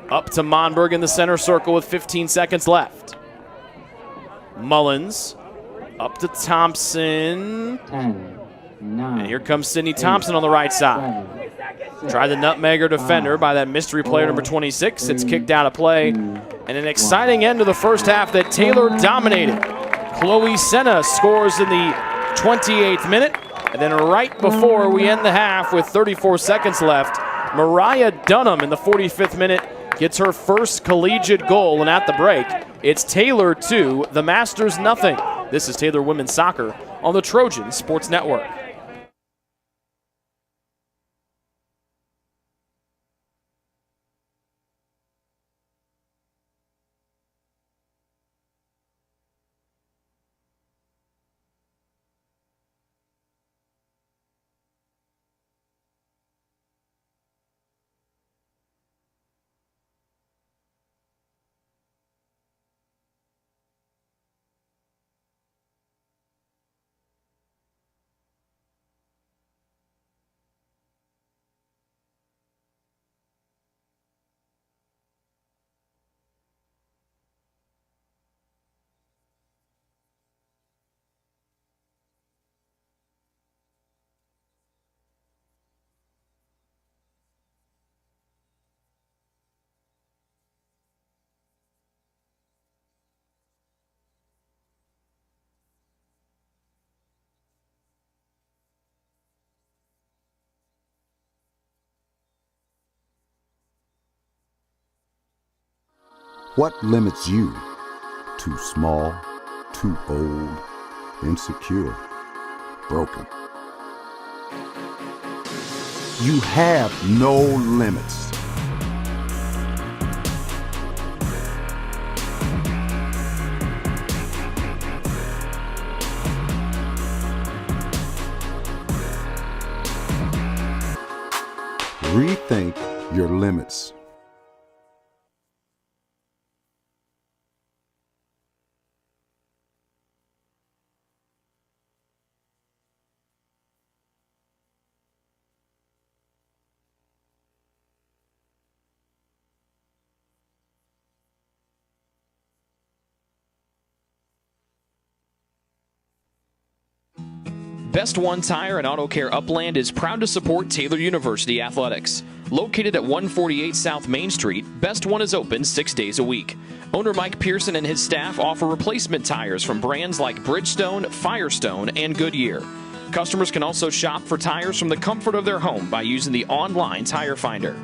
Up to Monberg in the center circle with 15 seconds left. Mullins up to Thompson. 10, 9, and here comes Sydney Thompson on the right side. Try the nutmegger defender by that mystery player number 26. It's kicked out of play. And an exciting end to the first half that Taylor dominated. Chloe Senna scores in the 28th minute. And then right before we end the half with 34 seconds left, Mariah Dunham in the 45th minute gets her first collegiate goal, and at the break, it's Taylor 2, the Masters nothing. This is Taylor Women's Soccer on the Trojan Sports Network. What limits you? Too small, too old, insecure, broken. You have no limits. Rethink your limits. Best One Tire and Auto Care Upland is proud to support Taylor University Athletics. Located at 148 South Main Street, Best One is open 6 days a week. Owner Mike Pearson and his staff offer replacement tires from brands like Bridgestone, Firestone, and Goodyear. Customers can also shop for tires from the comfort of their home by using the online tire finder.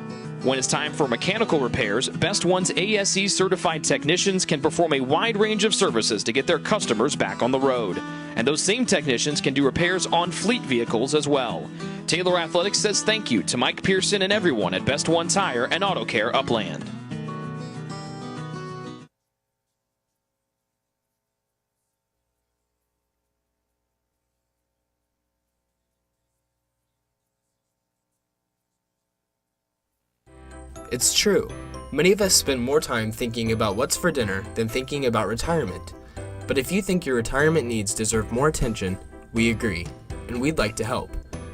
When it's time for mechanical repairs, Best One's ASE certified technicians can perform a wide range of services to get their customers back on the road. And those same technicians can do repairs on fleet vehicles as well. Taylor Athletics says thank you to Mike Pearson and everyone at Best One Tire and Auto Care Upland. It's true. Many of us spend more time thinking about what's for dinner than thinking about retirement. But if you think your retirement needs deserve more attention, we agree, and we'd like to help.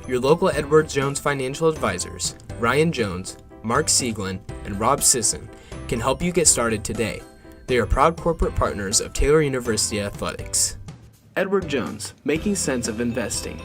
Your local Edward Jones financial advisors, Ryan Jones, Mark Sieglin, and Rob Sisson, can help you get started today. They are proud corporate partners of Taylor University Athletics. Edward Jones, making sense of investing.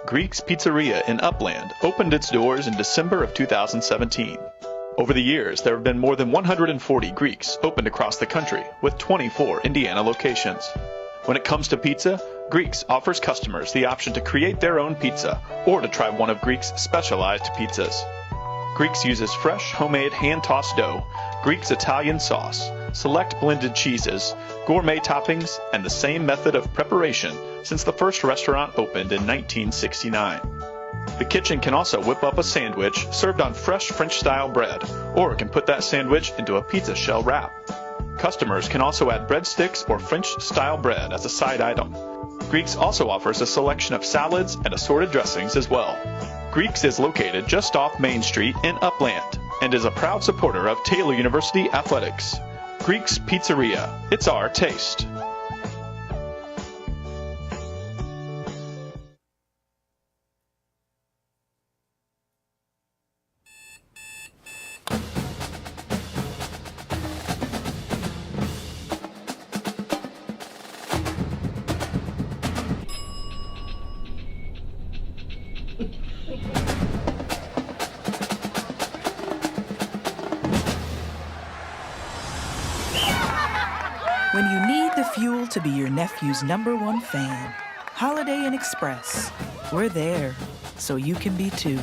Greek's Pizzeria in Upland opened its doors in December of 2017. Over the years, there have been more than 140 Greeks opened across the country, with 24 Indiana locations. When it comes to pizza, Greeks offers customers the option to create their own pizza or to try one of Greek's specialized pizzas. Greeks uses fresh, homemade, hand-tossed dough, Greek's Italian sauce, select blended cheeses, gourmet toppings, and the same method of preparation since the first restaurant opened in 1969. The kitchen can also whip up a sandwich served on fresh French-style bread, or it can put that sandwich into a pizza shell wrap. Customers can also add breadsticks or French-style bread as a side item. Greeks also offers a selection of salads and assorted dressings as well. Greeks is located just off Main Street in Upland and is a proud supporter of Taylor University Athletics. Greek's Pizzeria. It's our taste. When you need the fuel to be your nephew's #1 fan, Holiday Inn Express. We're there, so you can be too.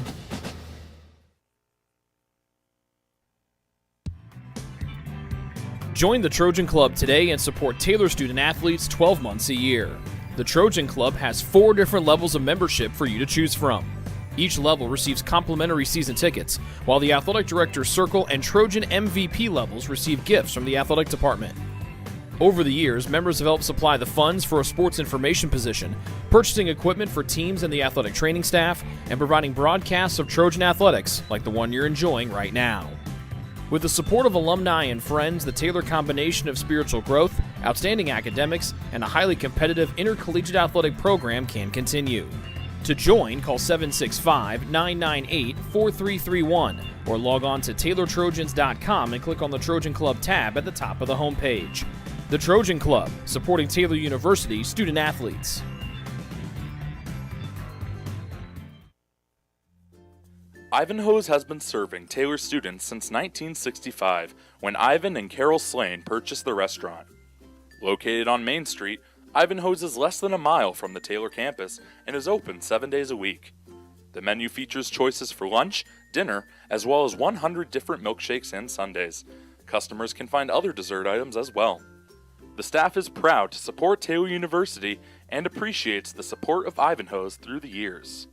Join the Trojan Club today and support Taylor student athletes 12 months a year. The Trojan Club has 4 different levels of membership for you to choose from. Each level receives complimentary season tickets, while the Athletic Director's Circle and Trojan MVP levels receive gifts from the athletic department. Over the years, members have helped supply the funds for a sports information position, purchasing equipment for teams and the athletic training staff, and providing broadcasts of Trojan athletics like the one you're enjoying right now. With the support of alumni and friends, the Taylor combination of spiritual growth, outstanding academics, and a highly competitive intercollegiate athletic program can continue. To join, call 765-998-4331 or log on to TaylorTrojans.com and click on the Trojan Club tab at the top of the homepage. The Trojan Club, supporting Taylor University student athletes. Ivanhoe's has been serving Taylor students since 1965, when Ivan and Carol Slane purchased the restaurant. Located on Main Street, Ivanhoe's is less than a mile from the Taylor campus and is open 7 days a week. The menu features choices for lunch, dinner, as well as 100 different milkshakes and sundaes. Customers can find other dessert items as well. The staff is proud to support Taylor University and appreciates the support of Ivanhoe's through the years.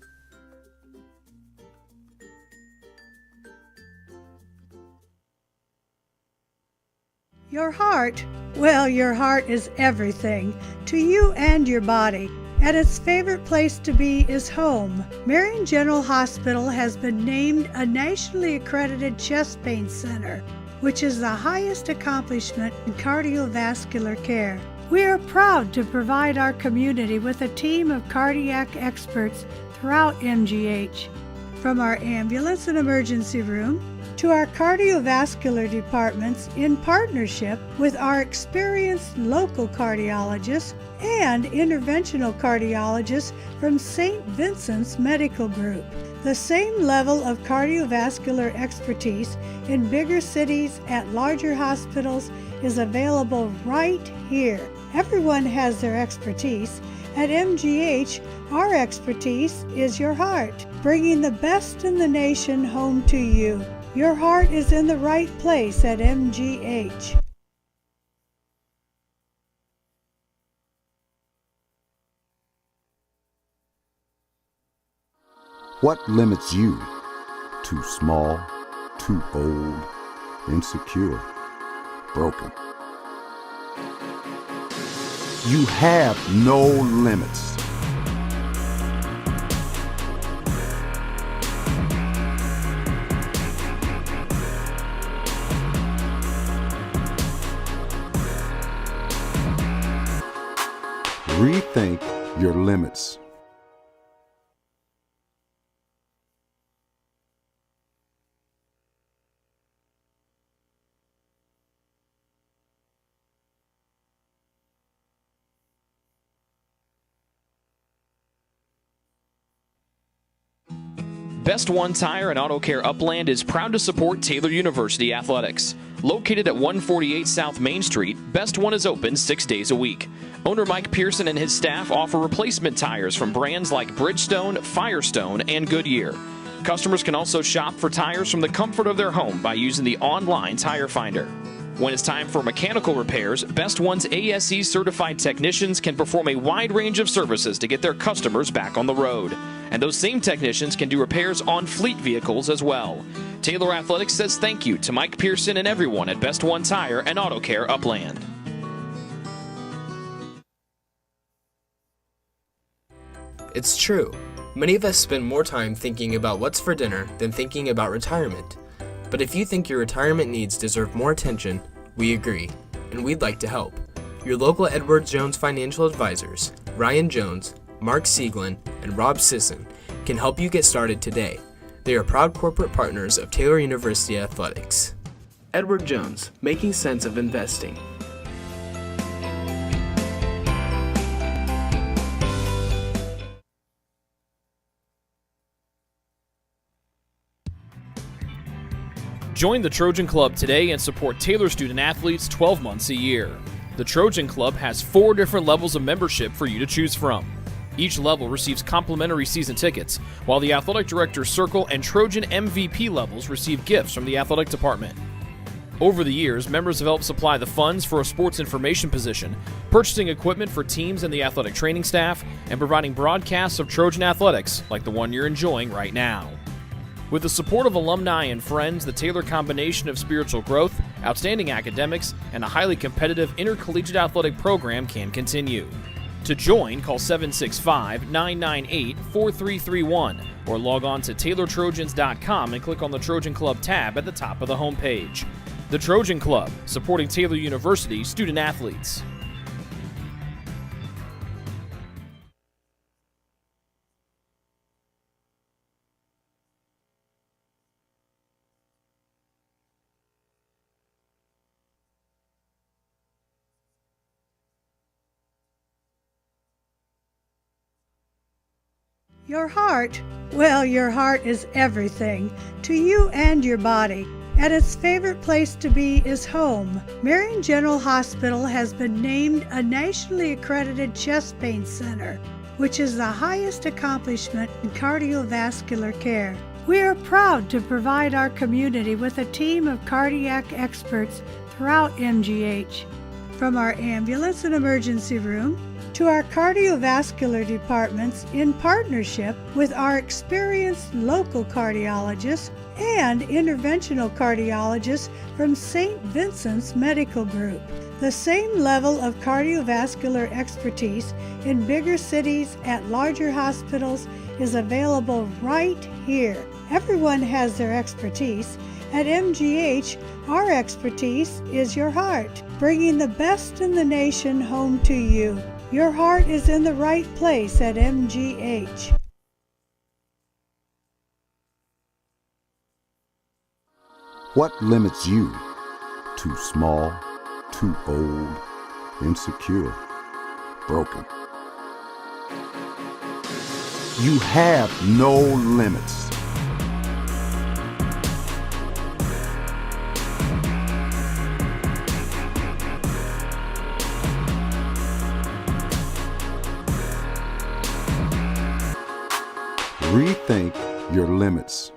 Your heart? Well, your heart is everything to you and your body, and its favorite place to be is home. Marion General Hospital has been named a nationally accredited chest pain center, which is the highest accomplishment in cardiovascular care. We are proud to provide our community with a team of cardiac experts throughout MGH. From our ambulance and emergency room to our cardiovascular departments in partnership with our experienced local cardiologists and interventional cardiologists from St. Vincent's Medical Group. The same level of cardiovascular expertise in bigger cities at larger hospitals is available right here. Everyone has their expertise. At MGH, our expertise is your heart, bringing the best in the nation home to you. Your heart is in the right place at MGH. What limits you? Too small, too old, insecure, broken. You have no limits. Rethink your limits. Best One Tire and Auto Care Upland is proud to support Taylor University Athletics. Located at 148 South Main Street, Best One is open 6 days a week. Owner Mike Pearson and his staff offer replacement tires from brands like Bridgestone, Firestone, and Goodyear. Customers can also shop for tires from the comfort of their home by using the online tire finder. When it's time for mechanical repairs, Best One's ASE certified technicians can perform a wide range of services to get their customers back on the road. And those same technicians can do repairs on fleet vehicles as well. Taylor Athletics says thank you to Mike Pearson and everyone at Best One Tire and Auto Care Upland. It's true. Many of us spend more time thinking about what's for dinner than thinking about retirement. But if you think your retirement needs deserve more attention, we agree, and we'd like to help. Your local Edward Jones financial advisors, Ryan Jones, Mark Sieglin, and Rob Sisson, can help you get started today. They are proud corporate partners of Taylor University Athletics. Edward Jones, making sense of investing. Join the Trojan Club today and support Taylor student athletes 12 months a year. The Trojan Club has 4 different levels of membership for you to choose from. Each level receives complimentary season tickets, while the Athletic Director's Circle and Trojan MVP levels receive gifts from the athletic department. Over the years, members have helped supply the funds for a sports information position, purchasing equipment for teams and the athletic training staff, and providing broadcasts of Trojan athletics like the one you're enjoying right now. With the support of alumni and friends, the Taylor combination of spiritual growth, outstanding academics, and a highly competitive intercollegiate athletic program can continue. To join, call 765-998-4331 or log on to TaylorTrojans.com and click on the Trojan Club tab at the top of the homepage. The Trojan Club, supporting Taylor University student athletes. Your heart, well, your heart is everything to you and your body, and its favorite place to be is home. Marion General Hospital has been named a nationally accredited chest pain center, which is the highest accomplishment in cardiovascular care. We are proud to provide our community with a team of cardiac experts throughout MGH. From our ambulance and emergency room to our cardiovascular departments in partnership with our experienced local cardiologists and interventional cardiologists from St. Vincent's Medical Group. The same level of cardiovascular expertise in bigger cities at larger hospitals is available right here. Everyone has their expertise. At MGH, our expertise is your heart, bringing the best in the nation home to you. Your heart is in the right place at MGH. What limits you? Too small, too old, insecure, broken. You have no limits. Rethink your limits.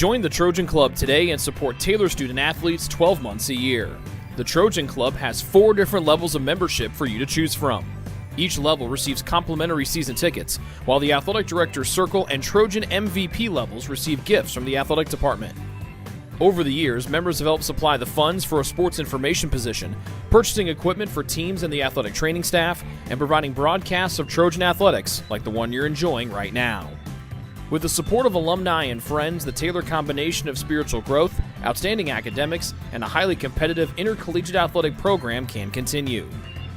Join the Trojan Club today and support Taylor student athletes 12 months a year. The Trojan Club has 4 different levels of membership for you to choose from. Each level receives complimentary season tickets, while the Athletic Director's Circle and Trojan MVP levels receive gifts from the athletic department. Over the years, members have helped supply the funds for a sports information position, purchasing equipment for teams and the athletic training staff, and providing broadcasts of Trojan athletics like the one you're enjoying right now. With the support of alumni and friends, the Taylor combination of spiritual growth, outstanding academics, and a highly competitive intercollegiate athletic program can continue.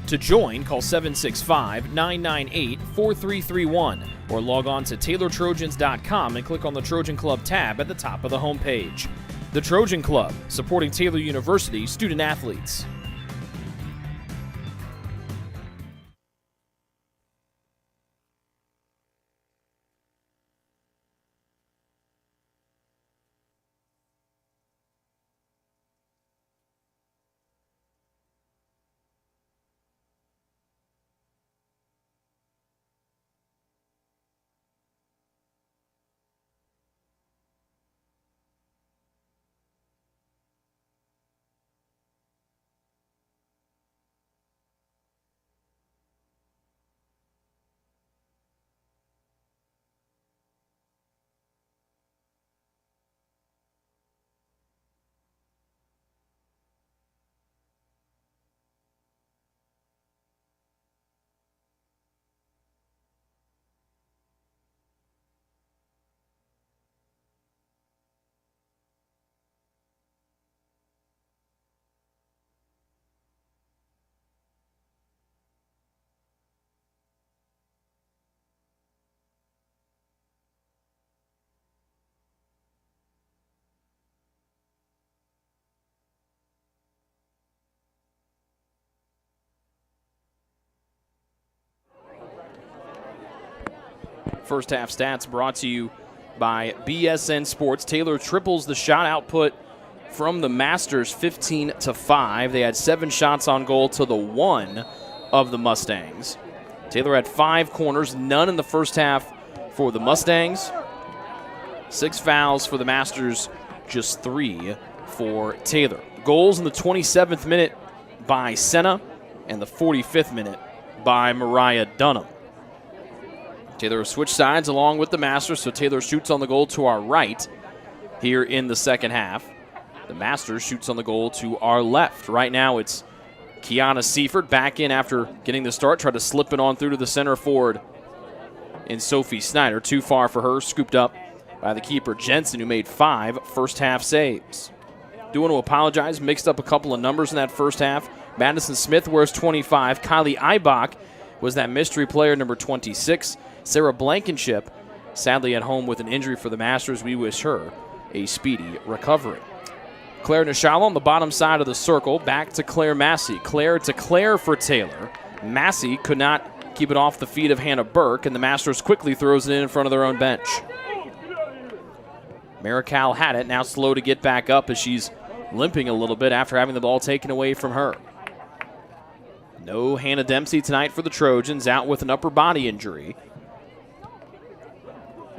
To join, call 765-998-4331 or log on to TaylorTrojans.com and click on the Trojan Club tab at the top of the homepage. The Trojan Club, supporting Taylor University student athletes. First half stats brought to you by BSN Sports. Taylor triples the shot output from the Masters 15-5. They had 7 shots on goal to the 1 of the Mustangs. Taylor had 5 corners, none in the first half for the Mustangs. 6 fouls for the Masters, just 3 for Taylor. Goals in the 27th minute by Senna and the 45th minute by Mariah Dunham. Taylor switched sides along with the Masters, so Taylor shoots on the goal to our right here in the second half. The Masters shoots on the goal to our left. Right now it's Kiana Seifert back in after getting the start, tried to slip it on through to the center forward in Sophie Snyder. Too far for her, scooped up by the keeper Jensen, who made 5 first half saves. Do want to apologize, mixed up a couple of numbers in that first half. Madison Smith wears 25. Kylie Eibach was that mystery player, number 26. Sarah Blankenship, sadly at home with an injury for the Masters. We wish her a speedy recovery. Claire Nishala on the bottom side of the circle. Back to Claire Massey. Claire to Claire for Taylor. Massey could not keep it off the feet of Hannah Burke, and the Masters quickly throws it in front of their own bench. Marical had it, now slow to get back up as she's limping a little bit after having the ball taken away from her. No Hannah Dempsey tonight for the Trojans, out with an upper body injury.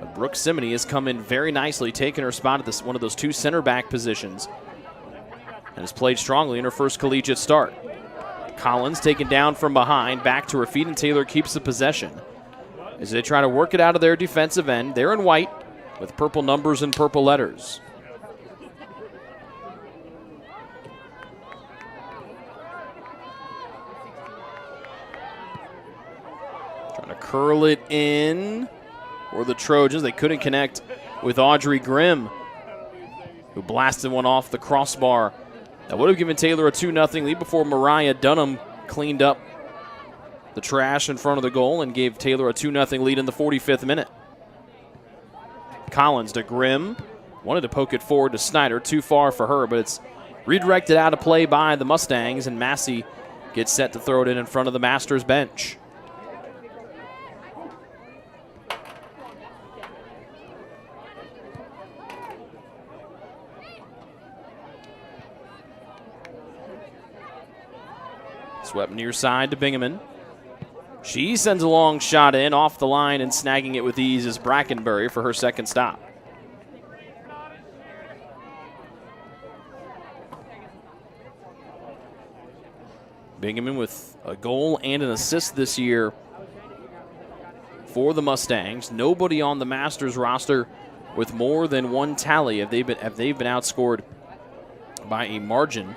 But Brooke Simony has come in very nicely, taking her spot at one of those 2 center back positions, and has played strongly in her first collegiate start. Collins taken down from behind, back to her feet, and Taylor keeps the possession as they try to work it out of their defensive end. They're in white with purple numbers and purple letters. Trying to curl it in for the Trojans. They couldn't connect with Audrey Grimm, who blasted one off the crossbar. That would have given Taylor a 2-0 lead before Mariah Dunham cleaned up the trash in front of the goal and gave Taylor a 2-0 lead in the 45th minute. Collins to Grimm. Wanted to poke it forward to Snyder. Too far for her, but it's redirected out of play by the Mustangs, and Massey gets set to throw it in front of the Masters bench. Swept near side to Bingaman. She sends a long shot in, off the line, and snagging it with ease is Brackenbury for her second stop. Bingaman with a goal and an assist this year for the Mustangs. Nobody on the Masters roster with more than one tally if they've been outscored by a margin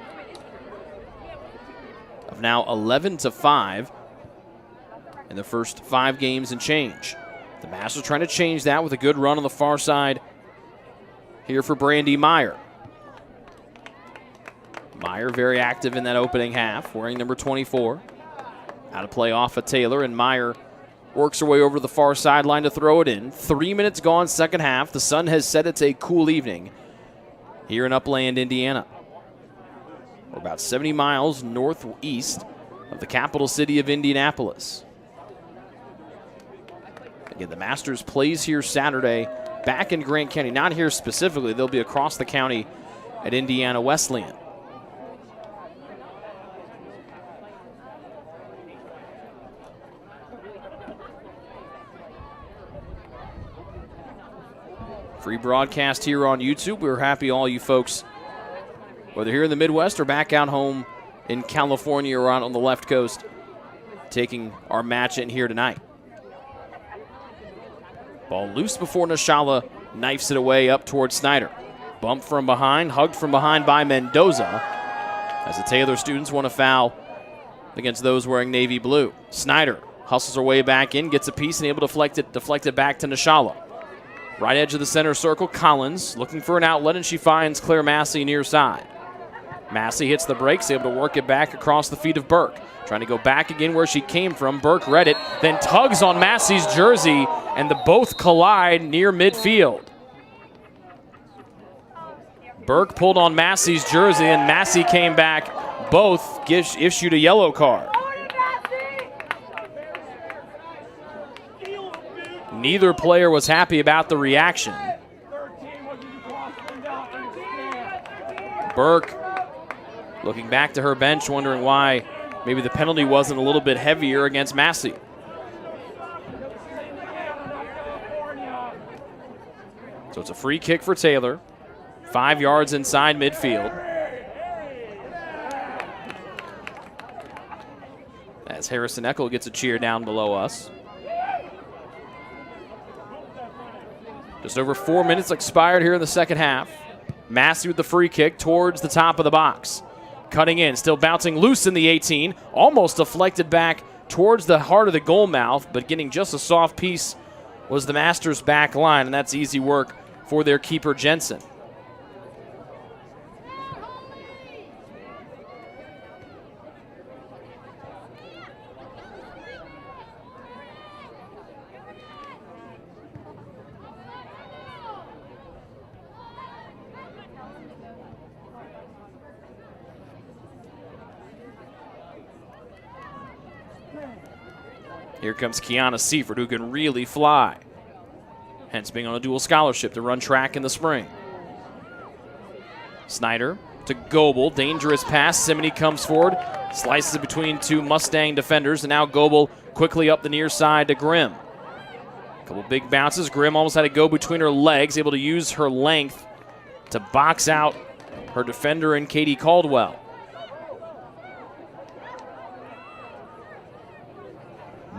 of now 11-5 in the first 5 games and change. The Masters trying to change that with a good run on the far side here for Brandy Meyer. Meyer very active in that opening half, wearing number 24. Out of play off of Taylor, and Meyer works her way over to the far sideline to throw it in. 3 minutes gone, second half. The sun has said it's a cool evening here in Upland, Indiana. We're about 70 miles northeast of the capital city of Indianapolis. Again, the Masters plays here Saturday back in Grant County. Not here specifically. They'll be across the county at Indiana Wesleyan. Free broadcast here on YouTube. We're happy all you folks, whether here in the Midwest or back out home in California or out on the left coast, taking our match in here tonight. Ball loose before Nashala knifes it away up towards Snyder. Bump from behind, hugged from behind by Mendoza, as the Taylor students want to foul against those wearing navy blue. Snyder hustles her way back in, gets a piece, and able to deflect it back to Nashala. Right edge of the center circle, Collins looking for an outlet, and she finds Claire Massey near side. Massey hits the brakes, able to work it back across the feet of Burke. Trying to go back again where she came from. Burke read it, then tugs on Massey's jersey, and the both collide near midfield. Burke pulled on Massey's jersey, and Massey came back. Both issued a yellow card. Neither player was happy about the reaction. Burke looking back to her bench, wondering why maybe the penalty wasn't a little bit heavier against Massey. So it's a free kick for Taylor. 5 yards inside midfield. As Harrison Eckel gets a cheer down below us. Just over 4 minutes expired here in the second half. Massey with the free kick towards the top of the box. Cutting in, still bouncing loose in the 18. Almost deflected back towards the heart of the goal mouth, but getting just a soft piece was the Masters back line, and that's easy work for their keeper, Jensen. Here comes Kiana Seifert, who can really fly, hence being on a dual scholarship to run track in the spring. Snyder to Goebel, dangerous pass. Simony comes forward, slices it between two Mustang defenders, and now Goebel quickly up the near side to Grimm. A couple big bounces. Grimm almost had to go between her legs, able to use her length to box out her defender and Katie Caldwell.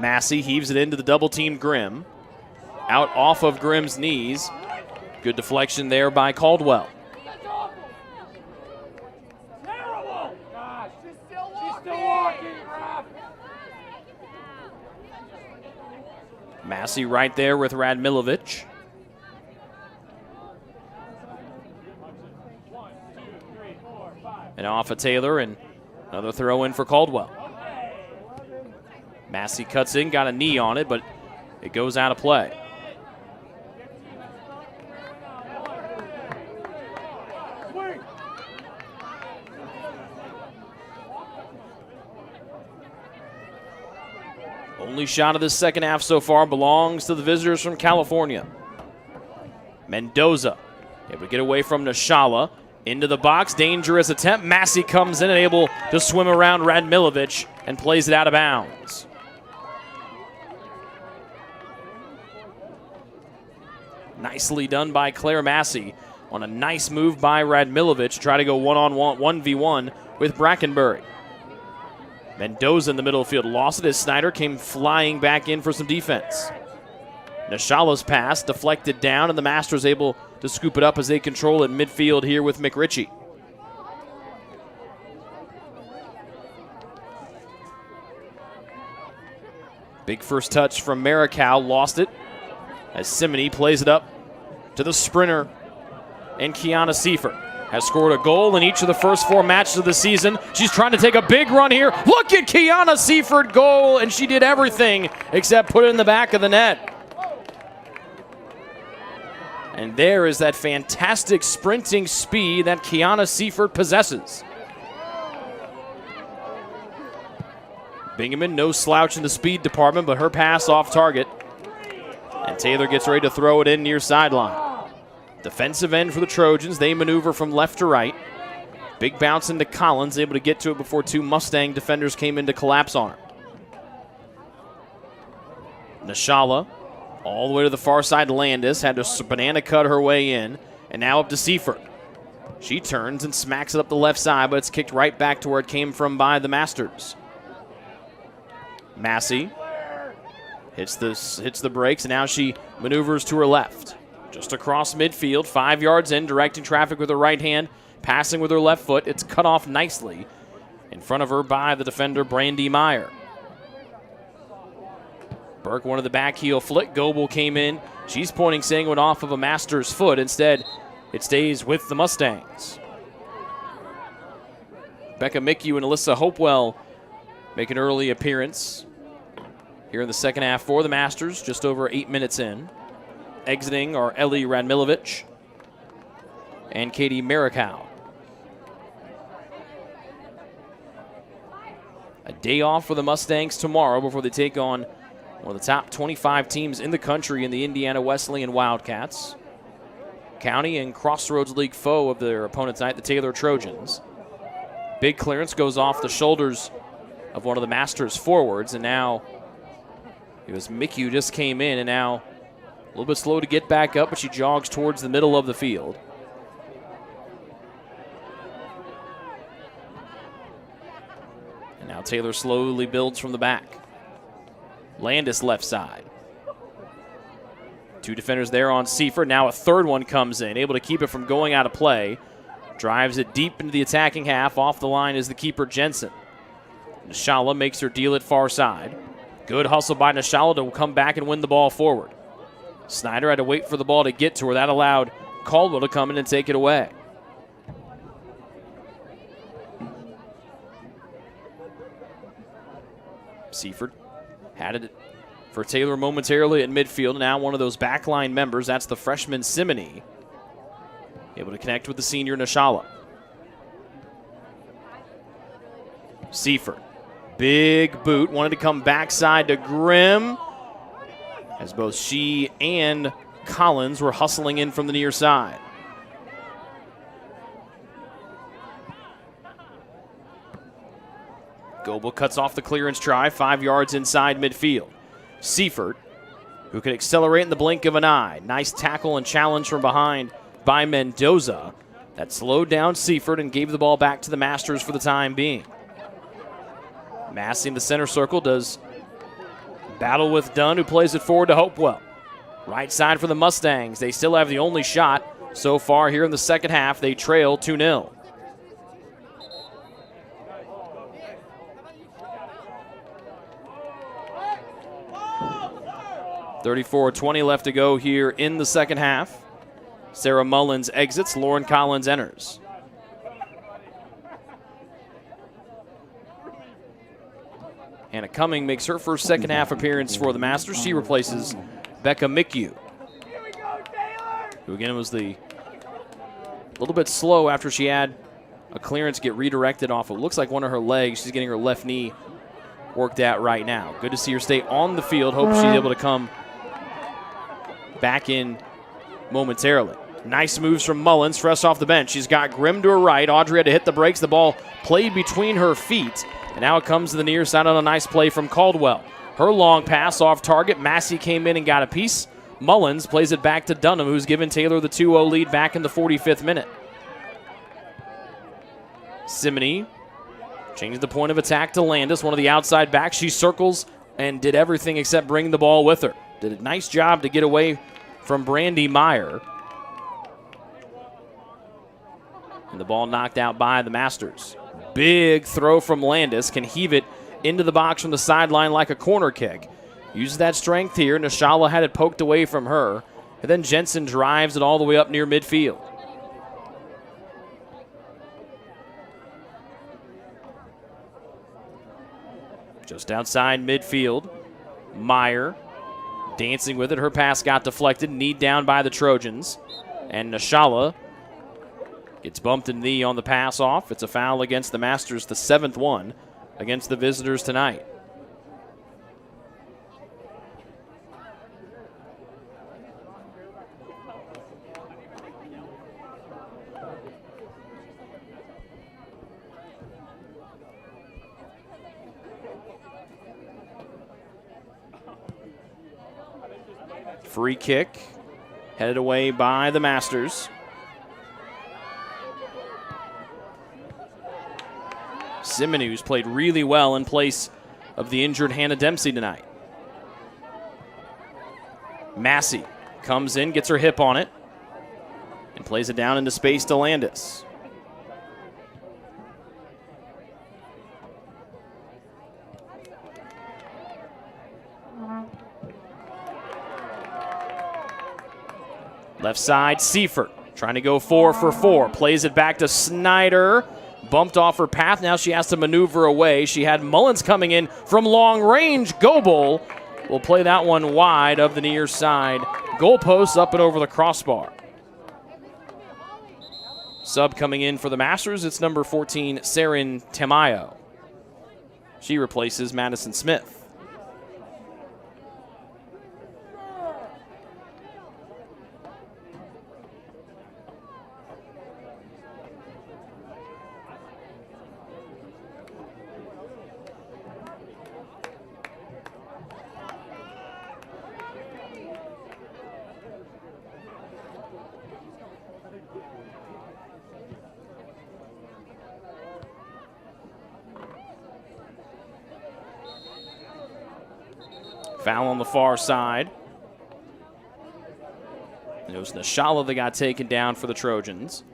Massey heaves it into the double-team Grimm. Out off of Grimm's knees. Good deflection there by Caldwell. Massey right there with Radmilovic. And off of Taylor, and another throw in for Caldwell. Massey cuts in, got a knee on it, but it goes out of play. Only shot of this second half so far belongs to the visitors from California. Mendoza able to get away from Nashala. Into the box, dangerous attempt. Massey comes in and able to swim around Radmilovic and plays it out of bounds. Nicely done by Claire Massey on a nice move by Radmilovic to try to go one-on-one, 1v1 with Brackenbury. Mendoza in the middle of the field lost it as Snyder came flying back in for some defense. Nashala's pass deflected down, and the Masters able to scoop it up as they control it midfield here with McRitchie. Big first touch from Marikow, lost it as Simony plays it up to the sprinter, and Kiana Seifert has scored a goal in each of the first 4 matches of the season. She's trying to take a big run here. Look at Kiana Seifert goal, and she did everything except put it in the back of the net. And there is that fantastic sprinting speed that Kiana Seifert possesses. Bingaman, no slouch in the speed department, but her pass off target. And Taylor gets ready to throw it in near sideline. Defensive end for the Trojans. They maneuver from left to right. Big bounce into Collins, able to get to it before 2 Mustang defenders came in to collapse on her. Nashala, all the way to the far side. Landis had to banana cut her way in, and now up to Seifert. She turns and smacks it up the left side, but it's kicked right back to where it came from by the Masters. Massey hits the brakes, and now she maneuvers to her left. Just across midfield, 5 yards in, directing traffic with her right hand, passing with her left foot. It's cut off nicely in front of her by the defender, Brandy Meyer. Burke wanted the back heel flick. Goebel came in. She's pointing, saying it went off of a Master's foot. Instead, it stays with the Mustangs. Becca Mickey and Alyssa Hopewell make an early appearance here in the second half for the Masters, just over 8 minutes in. Exiting are Ellie Radmilovic and Katie Marikow. A day off for the Mustangs tomorrow before they take on one of the top 25 teams in the country in the Indiana Wesleyan Wildcats. County and Crossroads League foe of their opponent tonight, the Taylor Trojans. Big clearance goes off the shoulders of one of the Masters forwards, and now it was Mickey who just came in, and now a little bit slow to get back up, but she jogs towards the middle of the field. And now Taylor slowly builds from the back. Landis left side. 2 defenders there on Seifert. Now a third one comes in, able to keep it from going out of play. Drives it deep into the attacking half. Off the line is the keeper, Jensen. Nashala makes her deal at far side. Good hustle by Nashala to come back and win the ball forward. Snyder had to wait for the ball to get to her. That allowed Caldwell to come in and take it away. Seifert had it for Taylor momentarily at midfield. Now one of those backline members, that's the freshman Simony, able to connect with the senior Nashala. Seifert, big boot, wanted to come backside to Grimm, as both she and Collins were hustling in from the near side. Goebel cuts off the clearance try, 5 yards inside midfield. Seifert, who could accelerate in the blink of an eye. Nice tackle and challenge from behind by Mendoza. That slowed down Seifert and gave the ball back to the Masters for the time being. Massey in the center circle does battle with Dunn, who plays it forward to Hopewell. Right side for the Mustangs. They still have the only shot so far here in the second half. They trail 2-0. .34-20 left to go here in the second half. Sarah Mullins exits. Lauren Collins enters. Hannah Cumming makes her first second half appearance for the Masters. She replaces Becca Mickey, who again was a little bit slow after she had a clearance get redirected off of, looks like one of her legs. She's getting her left knee worked at right now. Good to see her stay on the field. Hope she's able to come back in momentarily. Nice moves from Mullins, fresh off the bench. She's got Grimm to her right. Audrey had to hit the brakes. The ball played between her feet, and now it comes to the near side on a nice play from Caldwell. Her long pass off target. Massey came in and got a piece. Mullins plays it back to Dunham, who's given Taylor the 2-0 lead back in the 45th minute. Simony Changed the point of attack to Landis, one of the outside backs. She circles and did everything except bring the ball with her. Did a nice job to get away from Brandy Meyer. And the ball knocked out by the Masters. Big throw from Landis. Can heave it into the box from the sideline like a corner kick. Uses that strength here. Nishala had it poked away from her. And then Jensen drives it all the way up near midfield. Just outside midfield. Meyer dancing with it. Her pass got deflected. Knee down by the Trojans. And Nishala gets bumped in the knee on the pass off. It's a foul against the Masters, the 7th one against the visitors tonight. Free kick headed away by the Masters. Simony, who's played really well in place of the injured Hannah Dempsey tonight. Massey comes in, gets her hip on it, and plays it down into space to Landis. Left side, Seifert trying to go 4 for 4. Plays it back to Snyder. Bumped off her path. Now she has to maneuver away. She had Mullins coming in from long range. Goebel will play that one wide of the near side. Goalposts up and over the crossbar. Sub coming in for the Masters. It's number 14, Sarin Tamayo. She replaces Madison Smith. Foul on the far side. It was Nishala that got taken down for the Trojans.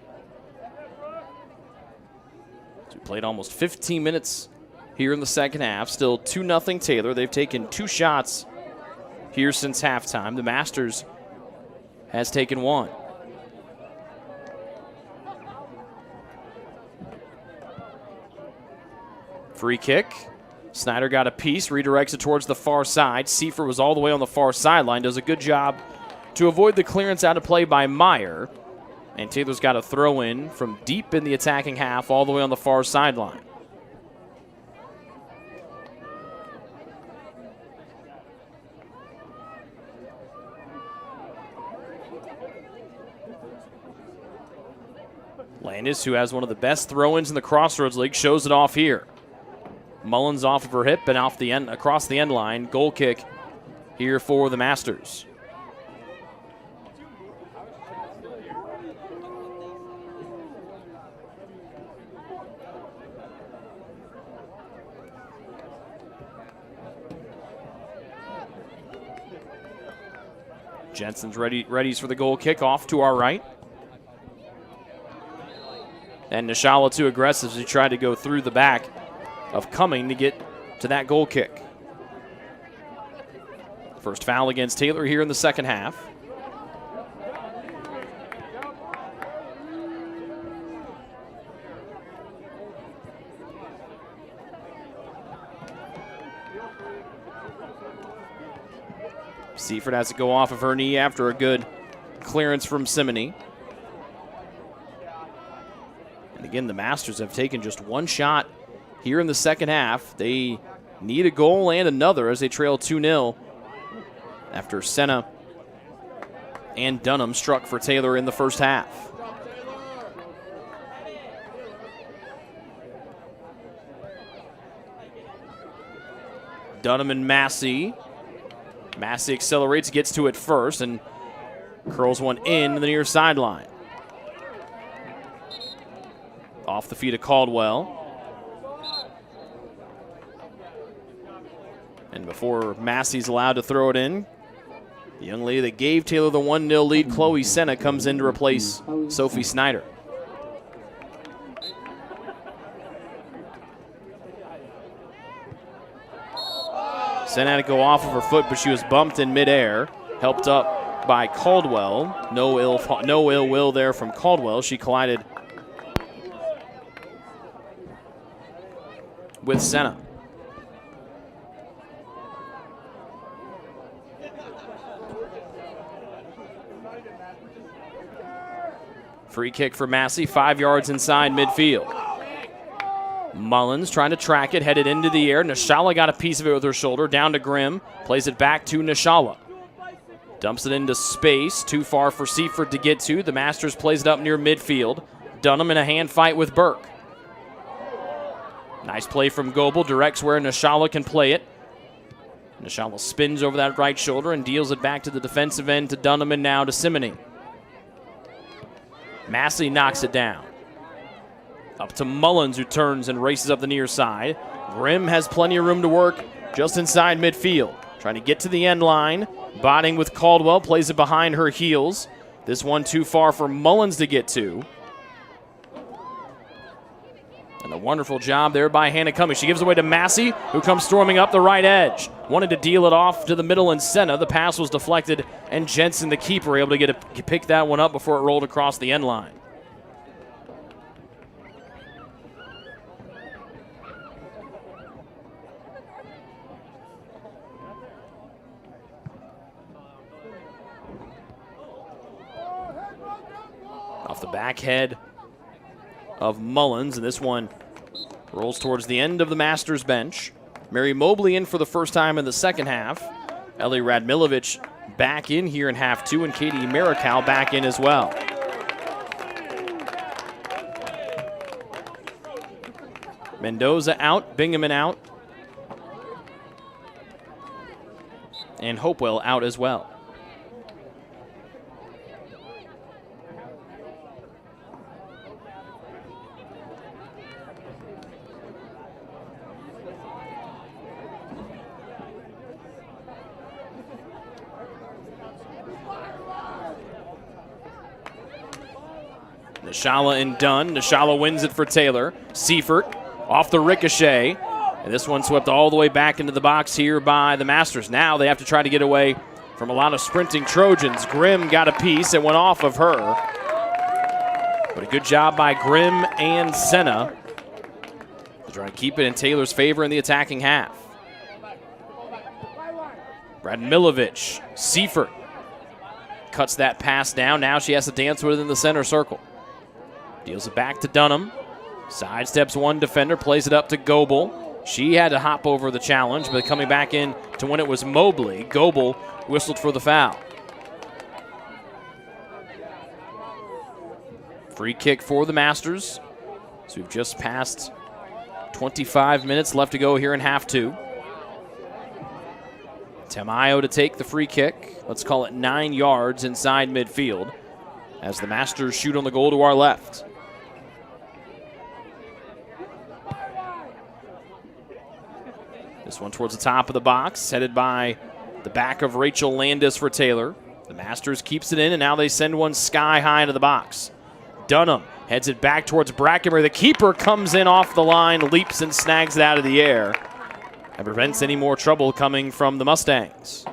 So we played almost 15 minutes here in the second half. Still 2-0 Taylor. They've taken 2 shots here since halftime. The Masters has taken 1. Free kick. Snyder got a piece, redirects it towards the far side. Seifert was all the way on the far sideline. Does a good job to avoid the clearance out of play by Meyer. And Taylor's got a throw in from deep in the attacking half all the way on the far sideline. Landis, who has one of the best throw-ins in the Crossroads League, shows it off here. Mullins off of her hip and off the end, across the end line. Goal kick here for the Masters. Jensen's readies for the goal kick off to our right. And Nishala too aggressive as he tried to go through the back of Cumming to get to that goal kick. First foul against Taylor here in the second half. Seifert has to go off of her knee after a good clearance from Simony. And again, the Masters have taken just 1 shot here in the second half. They need a goal and another as they trail 2-0 after Senna and Dunham struck for Taylor in the first half. Dunham and Massey. Massey accelerates, gets to it first, and curls one in the near sideline. Off the feet of Caldwell. And before Massey's allowed to throw it in, the young lady that gave Taylor the 1-0 lead, Chloe Senna, comes in to replace Sophie Snyder. Senna had to go off of her foot, but she was bumped in midair, helped up by Caldwell. No ill will there from Caldwell. She collided with Senna. Free kick for Massey, 5 yards inside midfield. Mullins trying to track it, headed into the air. Nishala got a piece of it with her shoulder, down to Grimm, plays it back to Nishala. Dumps it into space, too far for Seaford to get to. The Masters plays it up near midfield. Dunham in a hand fight with Burke. Nice play from Goebel, directs where Nishala can play it. Nishala spins over that right shoulder and deals it back to the defensive end to Dunham and now to Simony. Massey knocks it down. Up to Mullins, who turns and races up the near side. Grimm has plenty of room to work just inside midfield. Trying to get to the end line. Botting with Caldwell, plays it behind her heels. This one too far for Mullins to get to. And a wonderful job there by Hannah Cummings. She gives away to Massey, who comes storming up the right edge. Wanted to deal it off to the middle and Senna. The pass was deflected, and Jensen, the keeper, able to pick that one up before it rolled across the end line. Off the back head of Mullins, and this one rolls towards the end of the Masters bench. Mary Mobley in for the first time in the second half. Ellie Radmilovic back in here in half two, and Katie Marikow back in as well. Mendoza out, Bingaman out, and Hopewell out as well. Nishala and Dunn. Nishala wins it for Taylor. Seifert off the ricochet. And this one swept all the way back into the box here by the Masters. Now they have to try to get away from a lot of sprinting Trojans. Grimm got a piece. It went off of her. But a good job by Grimm and Senna to try to keep it in Taylor's favor in the attacking half. Radmilovic, Seifert cuts that pass down. Now she has to dance with it in the center circle. Deals it back to Dunham. Sidesteps one defender, plays it up to Goebel. She had to hop over the challenge, but coming back in to when it was Mobley, Goebel whistled for the foul. Free kick for the Masters. So we've just passed 25 minutes left to go here in half two. Tamayo to take the free kick. Let's call it 9 yards inside midfield as the Masters shoot on the goal to our left. This one towards the top of the box, headed by the back of Rachel Landis for Taylor. The Masters keeps it in, and now they send one sky high into the box. Dunham heads it back towards Brackenbury. The keeper comes in off the line, leaps and snags it out of the air, and prevents any more trouble coming from the Mustangs.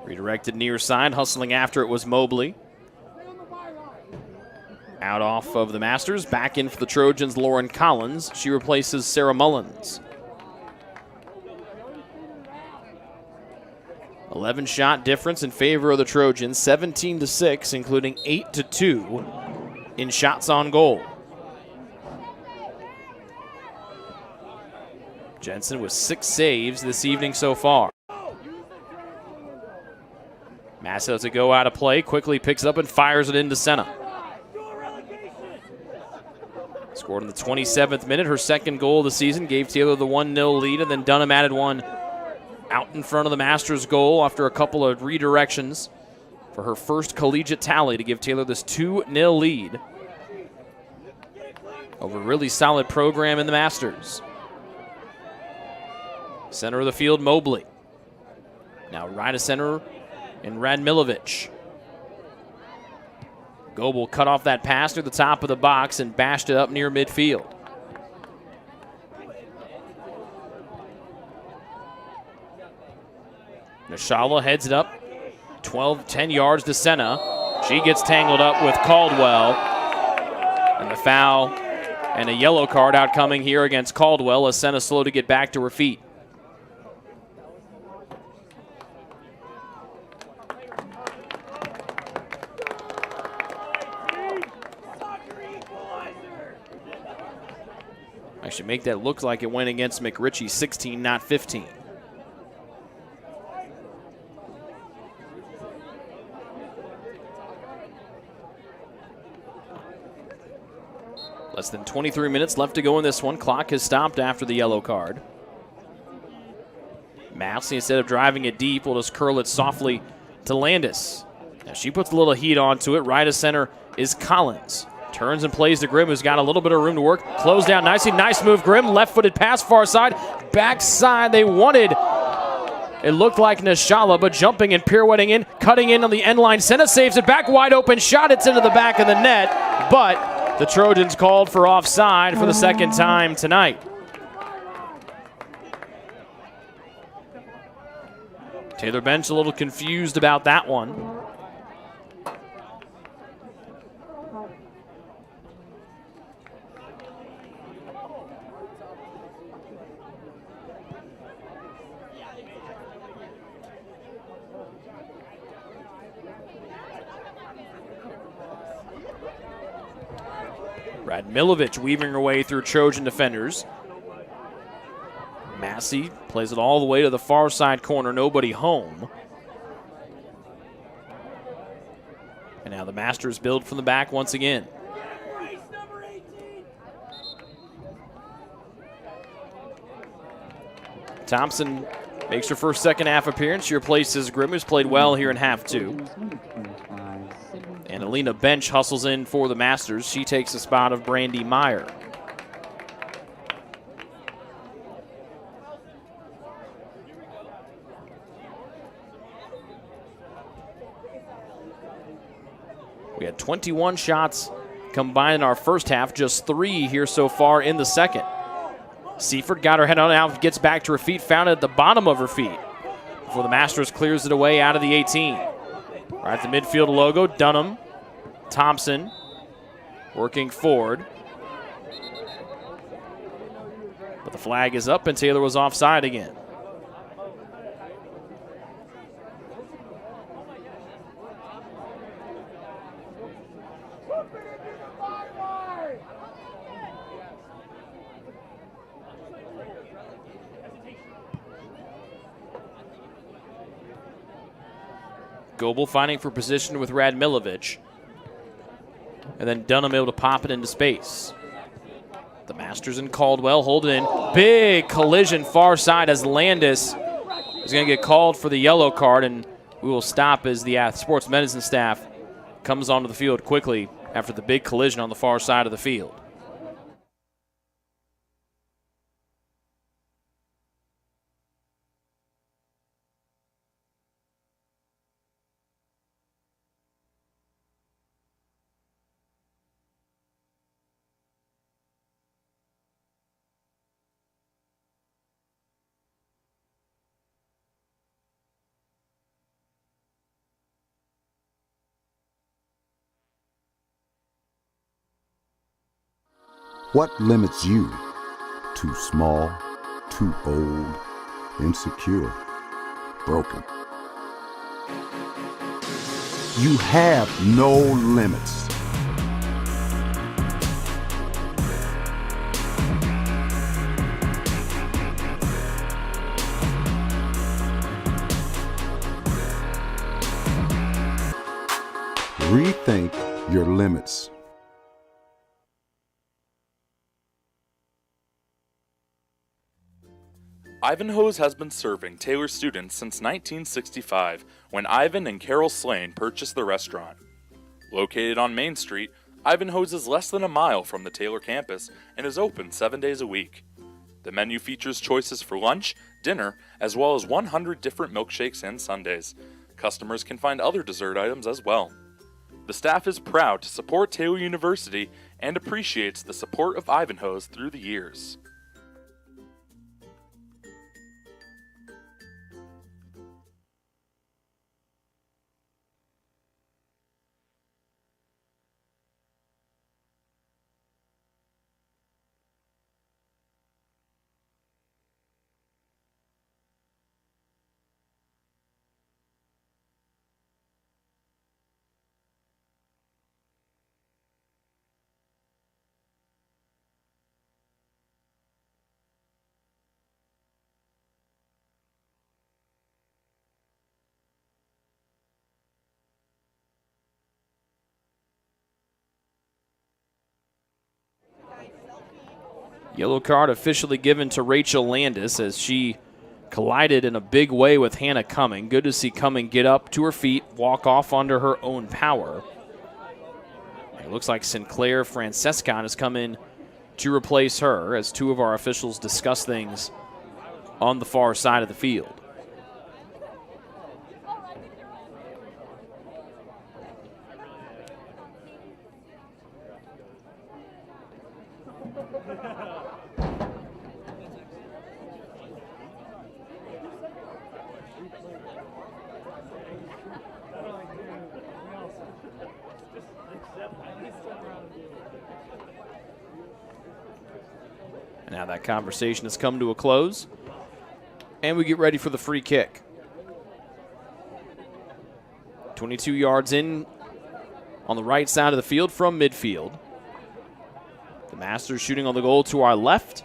Redirected near side, hustling after it was Mobley. Out off of the Masters, back in for the Trojans, Lauren Collins. She replaces Sarah Mullins. 11-shot difference in favor of the Trojans, 17-6, including 8-2 in shots on goal. Jensen with 6 saves this evening so far. Massa to go out of play, quickly picks it up and fires it into Senna. Scored in the 27th minute, her second goal of the season, gave Taylor the 1-0 lead, and then Dunham added one out in front of the Masters goal after a couple of redirections for her first collegiate tally to give Taylor this 2-0 lead over a really solid program in the Masters. Center of the field, Mobley. Now right of center in Radmilovic. Goebel cut off that pass near the top of the box and bashed it up near midfield. Nishala heads it up 10 yards to Senna. She gets tangled up with Caldwell. And the foul and a yellow card outcoming here against Caldwell as Senna slow to get back to her feet. I should make that look like it went against McRitchie, 16, not 15. Less than 23 minutes left to go in this one. Clock has stopped after the yellow card. Massey, instead of driving it deep, will just curl it softly to Landis. Now she puts a little heat onto it. Right of center is Collins. Turns and plays to Grimm, who's got a little bit of room to work. Closed down nicely. Nice move, Grimm. Left-footed pass, far side. Backside, they wanted. It looked like Nishala, but jumping and pirouetting in, cutting in on the end line. Senna saves it back, wide open shot. It's into the back of the net, but the Trojans called for offside for the second time tonight. Taylor Bench a little confused about that one. Radmilovic weaving her way through Trojan defenders. Massey plays it all the way to the far side corner, nobody home. And now the Masters build from the back once again. Thompson makes her first second half appearance. She replaces Grimm, who's played well here in half two. And Alina Bench hustles in for the Masters. She takes the spot of Brandy Meyer. We had 21 shots combined in our first half, just 3 here so far in the second. Seifert got her head on out, gets back to her feet, found it at the bottom of her feet before the Masters clears it away out of the 18. Right at the midfield logo, Dunham, Thompson working forward. But the flag is up and Taylor was offside again. Goebel fighting for position with Radmilovic. And then Dunham able to pop it into space. The Masters and Caldwell hold it in. Big collision far side as Landis is going to get called for the yellow card, and we will stop as the sports medicine staff comes onto the field quickly after the big collision on the far side of the field. What limits you? Too small, too old, insecure, broken. You have no limits. Rethink your limits. Ivanhoe's has been serving Taylor students since 1965, when Ivan and Carol Slane purchased the restaurant. Located on Main Street, Ivanhoe's is less than a mile from the Taylor campus and is open 7 days a week. The menu features choices for lunch, dinner, as well as 100 different milkshakes and sundaes. Customers can find other dessert items as well. The staff is proud to support Taylor University and appreciates the support of Ivanhoe's through the years. Yellow card officially given to Rachel Landis as she collided in a big way with Hannah Cumming. Good to see Cumming get up to her feet, walk off under her own power. It looks like Sinclair Francescon has come in to replace her as two of our officials discuss things on the far side of the field. Now that conversation has come to a close, and we get ready for the free kick. 22 yards in on the right side of the field from midfield. The Masters shooting on the goal to our left.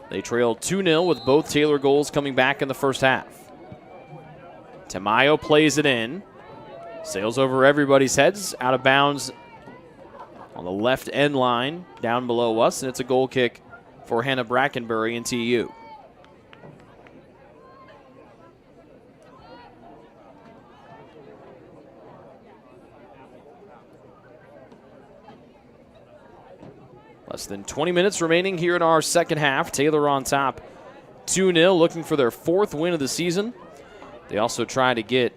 They trailed 2-0 with both Taylor goals coming back in the first half. Tamayo plays it in. Sails over everybody's heads, out of bounds on the left end line down below us, and it's a goal kick for Hannah Brackenbury and TU. Less than 20 minutes remaining here in our second half. Taylor on top 2-0, looking for their fourth win of the season. They also try to get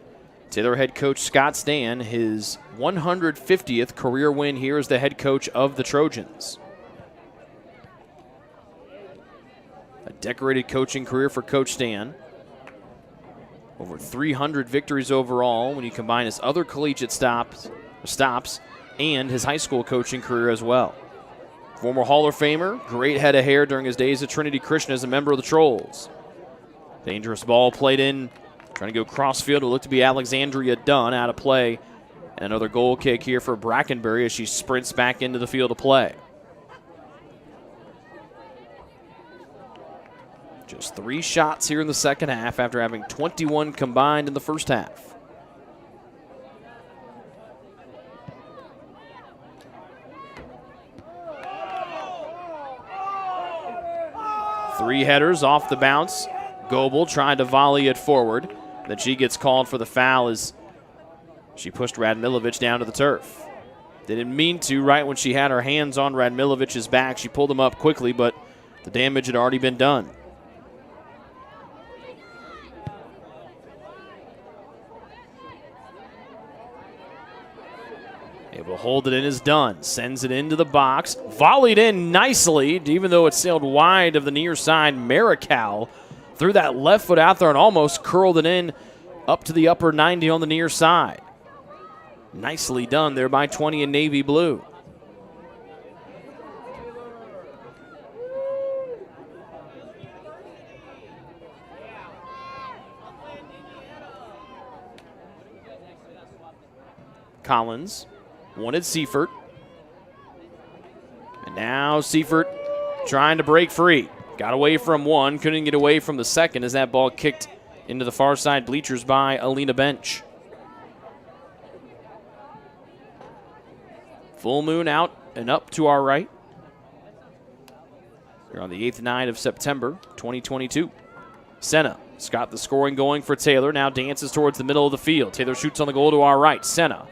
Taylor head coach Scott Stan his 150th career win here as the head coach of the Trojans. A decorated coaching career for Coach Stan. Over 300 victories overall when you combine his other collegiate stops and his high school coaching career as well. Former Hall of Famer, great head of hair during his days at Trinity Christian as a member of the Trolls. Dangerous ball played in, trying to go crossfield. It looked to be Alexandria Dunn out of play. And another goal kick here for Brackenbury as she sprints back into the field of play. Just 3 shots here in the second half after having 21 combined in the first half. Three headers off the bounce. Goebel trying to volley it forward. Then she gets called for the foul as she pushed Radmilovic down to the turf. They didn't mean to. Right when she had her hands on Radmilovic's back, she pulled him up quickly, but the damage had already been done. Able to hold it in is Dunn. Sends it into the box. Volleyed in nicely, even though it sailed wide of the near side. Marical threw that left foot out there and almost curled it in up to the upper 90 on the near side. Nicely done there by 20 in navy blue. Collins wanted Seifert. And now Seifert trying to break free. Got away from one, couldn't get away from the second as that ball kicked into the far side bleachers by Alina Bench. Full moon out and up to our right. Here on the 8th night of September. 2022. Senna's got the scoring going for Taylor. Now dances towards the middle of the field. Taylor shoots on the goal to our right. Senna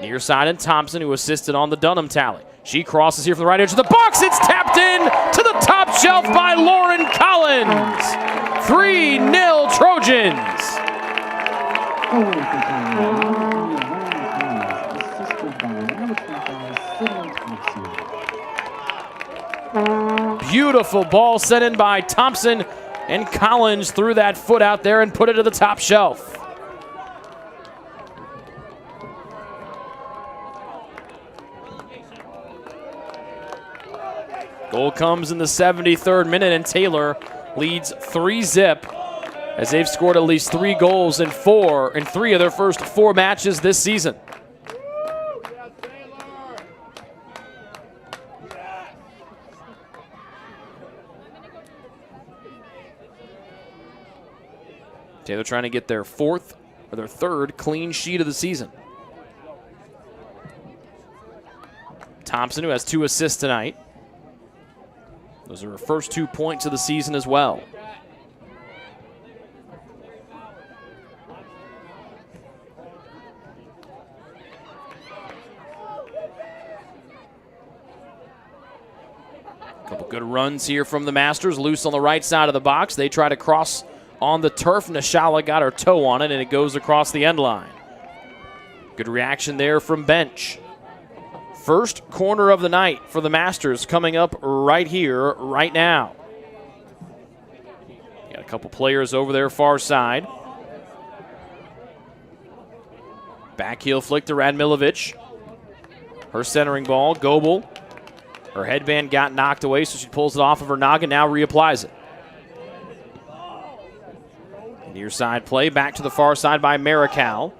near side, and Thompson, who assisted on the Dunham tally. She crosses here from the right edge of the box. It's tapped in to the top shelf by Lauren Collins. 3-0 Trojans. Goal for Tyler, assisted by Sydney Thompson. Beautiful ball sent in by Thompson, and Collins threw that foot out there and put it to the top shelf. Goal comes in the 73rd minute, and Taylor leads 3-0 as they've scored at least 3 goals in 3 of their first 4 matches this season. Taylor trying to get their 3rd clean sheet of the season. Thompson, who has 2 assists tonight. Those are her first 2 points of the season as well. Couple good runs here from the Masters. Loose on the right side of the box. They try to cross on the turf. Nashala got her toe on it, and it goes across the end line. Good reaction there from bench. First corner of the night for the Masters coming up right here, right now. Got a couple players over there far side. Back heel flick to Radmilovic. Her centering ball, Goebel. Her headband got knocked away, so she pulls it off of her noggin, now reapplies it. Near side play, back to the far side by Marical.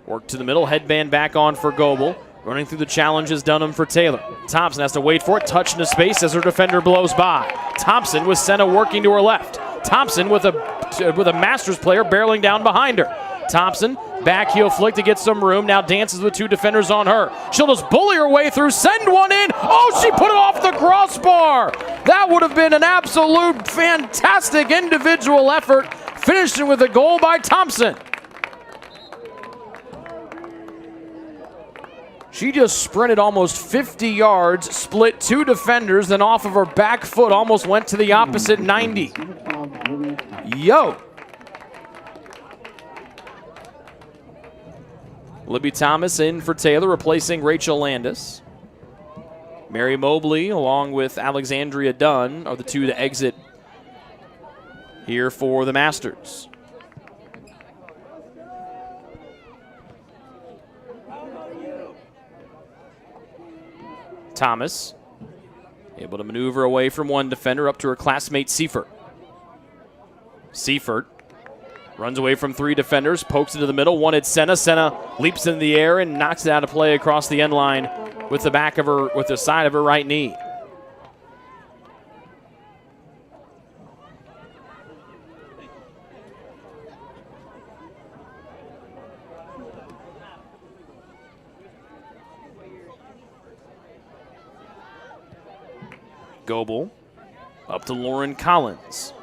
Work to the middle, headband back on for Goebel. Running through the challenge is Dunham for Taylor. Thompson has to wait for it, touch into space as her defender blows by. Thompson with Senna working to her left. Thompson with a Masters player barreling down behind her. Thompson, back heel flick to get some room, now dances with 2 defenders on her. She'll just bully her way through, send one in. Oh, she put it off the crossbar. That would have been an absolute fantastic individual effort, finishing with a goal by Thompson. She just sprinted almost 50 yards, split 2 defenders, then off of her back foot almost went to the opposite 90. Yo! Libby Thomas in for Taylor, replacing Rachel Landis. Mary Mobley, along with Alexandria Dunn, are the 2 to exit here for the Masters. Thomas able to maneuver away from 1 defender up to her classmate Seifert. Seifert runs away from 3 defenders, pokes into the middle, wanted Senna. Senna leaps into the air and knocks it out of play across the end line with the side of her right knee. Goebel up to Lauren Collins.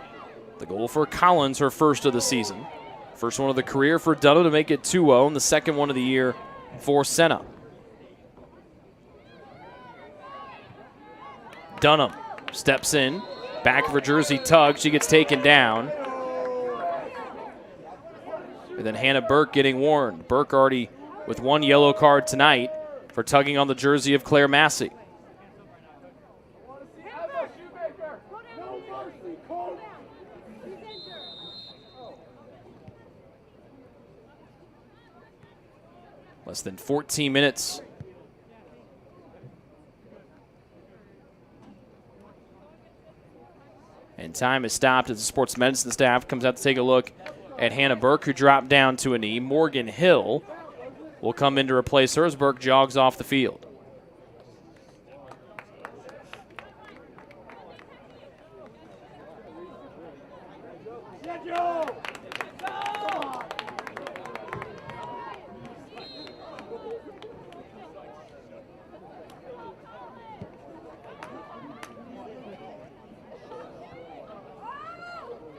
The goal for Collins, her first of the season. First one of the career for Dunham to make it 2-0, and the second one of the year for Senna. Dunham steps in, back of her jersey tug, she gets taken down. And then Hannah Burke getting warned. Burke already with 1 yellow card tonight for tugging on the jersey of Claire Massey. Less than 14 minutes. And time is stopped as the sports medicine staff comes out to take a look at Hannah Burke, who dropped down to a knee. Morgan Hill will come in to replace her as Burke jogs off the field.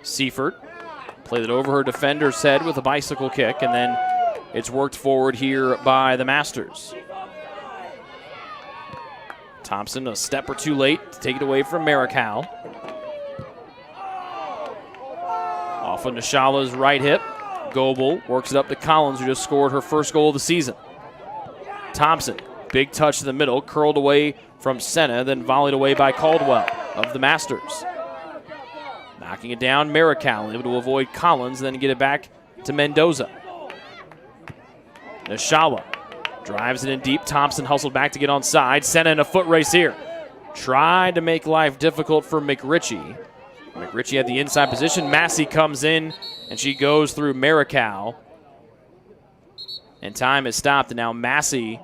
Seifert played it over her defender's head with a bicycle kick, and then it's worked forward here by the Masters. Thompson a step or two late to take it away from Marikow. Off of Nishala's right hip. Goebel works it up to Collins, who just scored her first goal of the season. Thompson, big touch to the middle, curled away from Senna, then volleyed away by Caldwell of the Masters. Knocking it down, Marikow able to avoid Collins, then get it back to Mendoza. Nishala drives it in deep. Thompson hustled back to get onside. Senna in a foot race here. Tried to make life difficult for McRitchie. McRitchie had the inside position. Massey comes in, and she goes through Marikow. And time is stopped, and now Massey,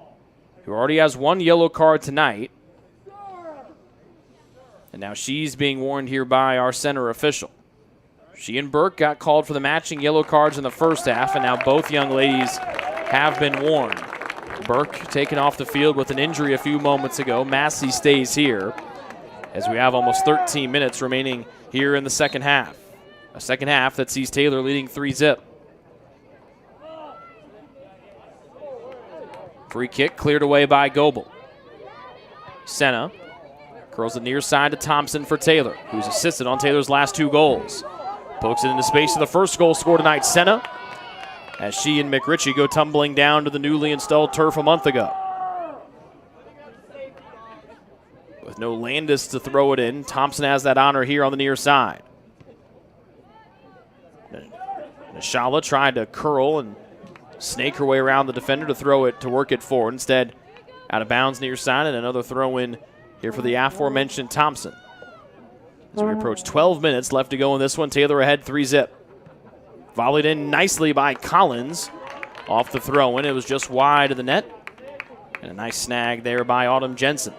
who already has one yellow card tonight, and now she's being warned here by our center official. She and Burke got called for the matching yellow cards in the first half, and now both young ladies have been warned. Burke taken off the field with an injury a few moments ago. Massey stays here as we have almost 13 minutes remaining here in the second half. A second half that sees Taylor leading 3-0. Free kick cleared away by Goebel. Senna curls it near side to Thompson for Taylor, who's assisted on Taylor's last two goals. Pokes it into space to the first goal scored tonight, Senna, as she and McRitchie go tumbling down to the newly installed turf a month ago. With no Landis to throw it in, Thompson has that honor here on the near side. Nishala tried to curl and snake her way around the defender to throw it, to work it forward. Instead, out of bounds near side, and another throw in here for the aforementioned Thompson. As we approach 12 minutes left to go in this one, Taylor ahead 3-0. Volleyed in nicely by Collins off the throw in. It was just wide of the net. And a nice snag there by Autumn Jensen.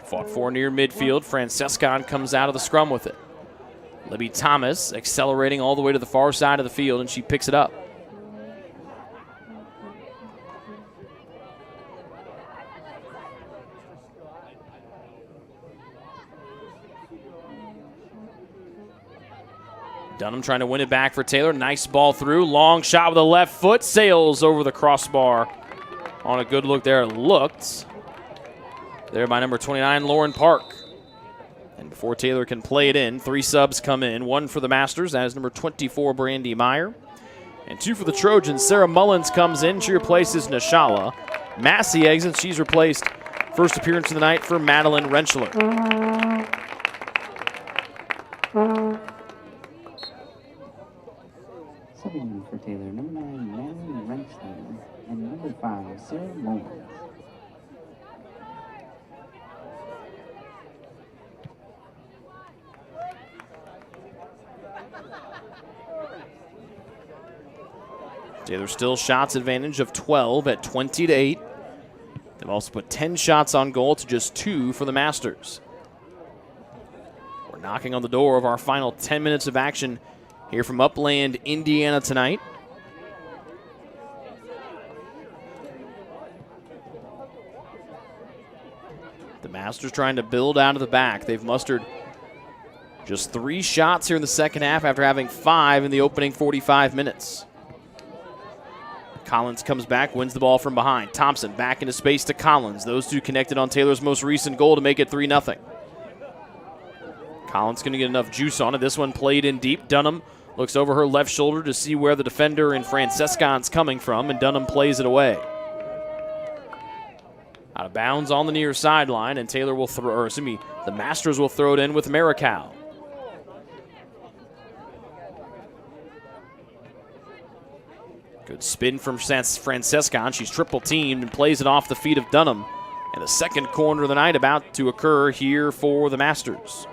Fought for near midfield. Francescon comes out of the scrum with it. Libby Thomas accelerating all the way to the far side of the field, and she picks it up. Dunham trying to win it back for Taylor. Nice ball through. Long shot with the left foot. Sails over the crossbar. On a good look there. Looked there by number 29, Lauren Park. And before Taylor can play it in, 3 subs come in. 1 for the Masters. That is number 24, Brandy Meyer. And 2 for the Trojans. Sarah Mullins comes in. She replaces Nishala. Massey exits. She's replaced. First appearance of the night for Madeline Rentschler. Subbing in for Taylor, number 9, Madeline Rentschler, and number 5, Sarah Mullins. Taylor still shots advantage of 12 at 20-8. They've also put 10 shots on goal to just 2 for the Masters. We're knocking on the door of our final 10 minutes of action here from Upland, Indiana tonight. The Masters trying to build out of the back. They've mustered just 3 shots here in the second half after having 5 in the opening 45 minutes. Collins comes back, wins the ball from behind. Thompson back into space to Collins. Those two connected on Taylor's most recent goal to make it 3-0. Collins going to get enough juice on it. This one played in deep. Dunham looks over her left shoulder to see where the defender in Francescon's coming from, and Dunham plays it away. Out of bounds on the near sideline, and Taylor will throw, or excuse me, the Masters will throw it in with Marikow. Good spin from Francescon. She's triple teamed and plays it off the feet of Dunham. And the second corner of the night about to occur here for the Masters.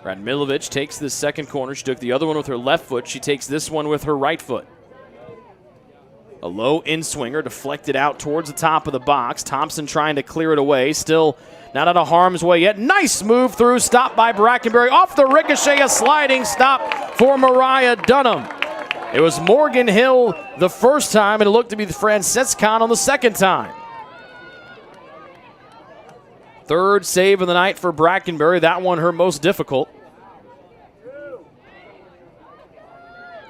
Radmilovic takes this second corner. She took the other one with her left foot. She takes this one with her right foot. A low in-swinger deflected out towards the top of the box. Thompson trying to clear it away. Still not out of harm's way yet. Nice move through. Stop by Brackenberry. Off the ricochet, a sliding stop for Mariah Dunham. It was Morgan Hill the first time, and it looked to be Francescon on the second time. Third save of the night for Brackenberry. That one her most difficult.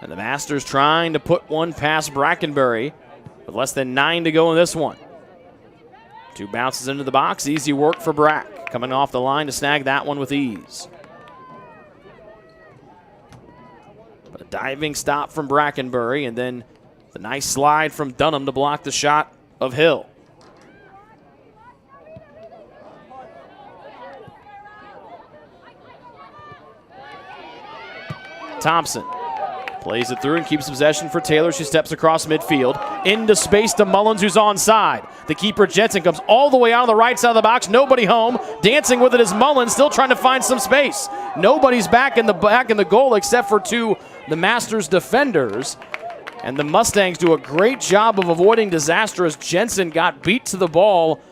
And the Masters trying to put one past Brackenberry with less than 9 to go in this one. 2 bounces into the box. Easy work for Brack. Coming off the line to snag that one with ease. But a diving stop from Brackenberry, and then the nice slide from Dunham to block the shot of Hill. Thompson plays it through and keeps possession for Taylor. She steps across midfield. Into space to Mullins, who's onside. The keeper, Jensen, comes all the way out on the right side of the box. Nobody home. Dancing with it is Mullins, still trying to find some space. Nobody's back in the goal except for the Masters defenders. And the Mustangs do a great job of avoiding disaster as Jensen got beat to the ball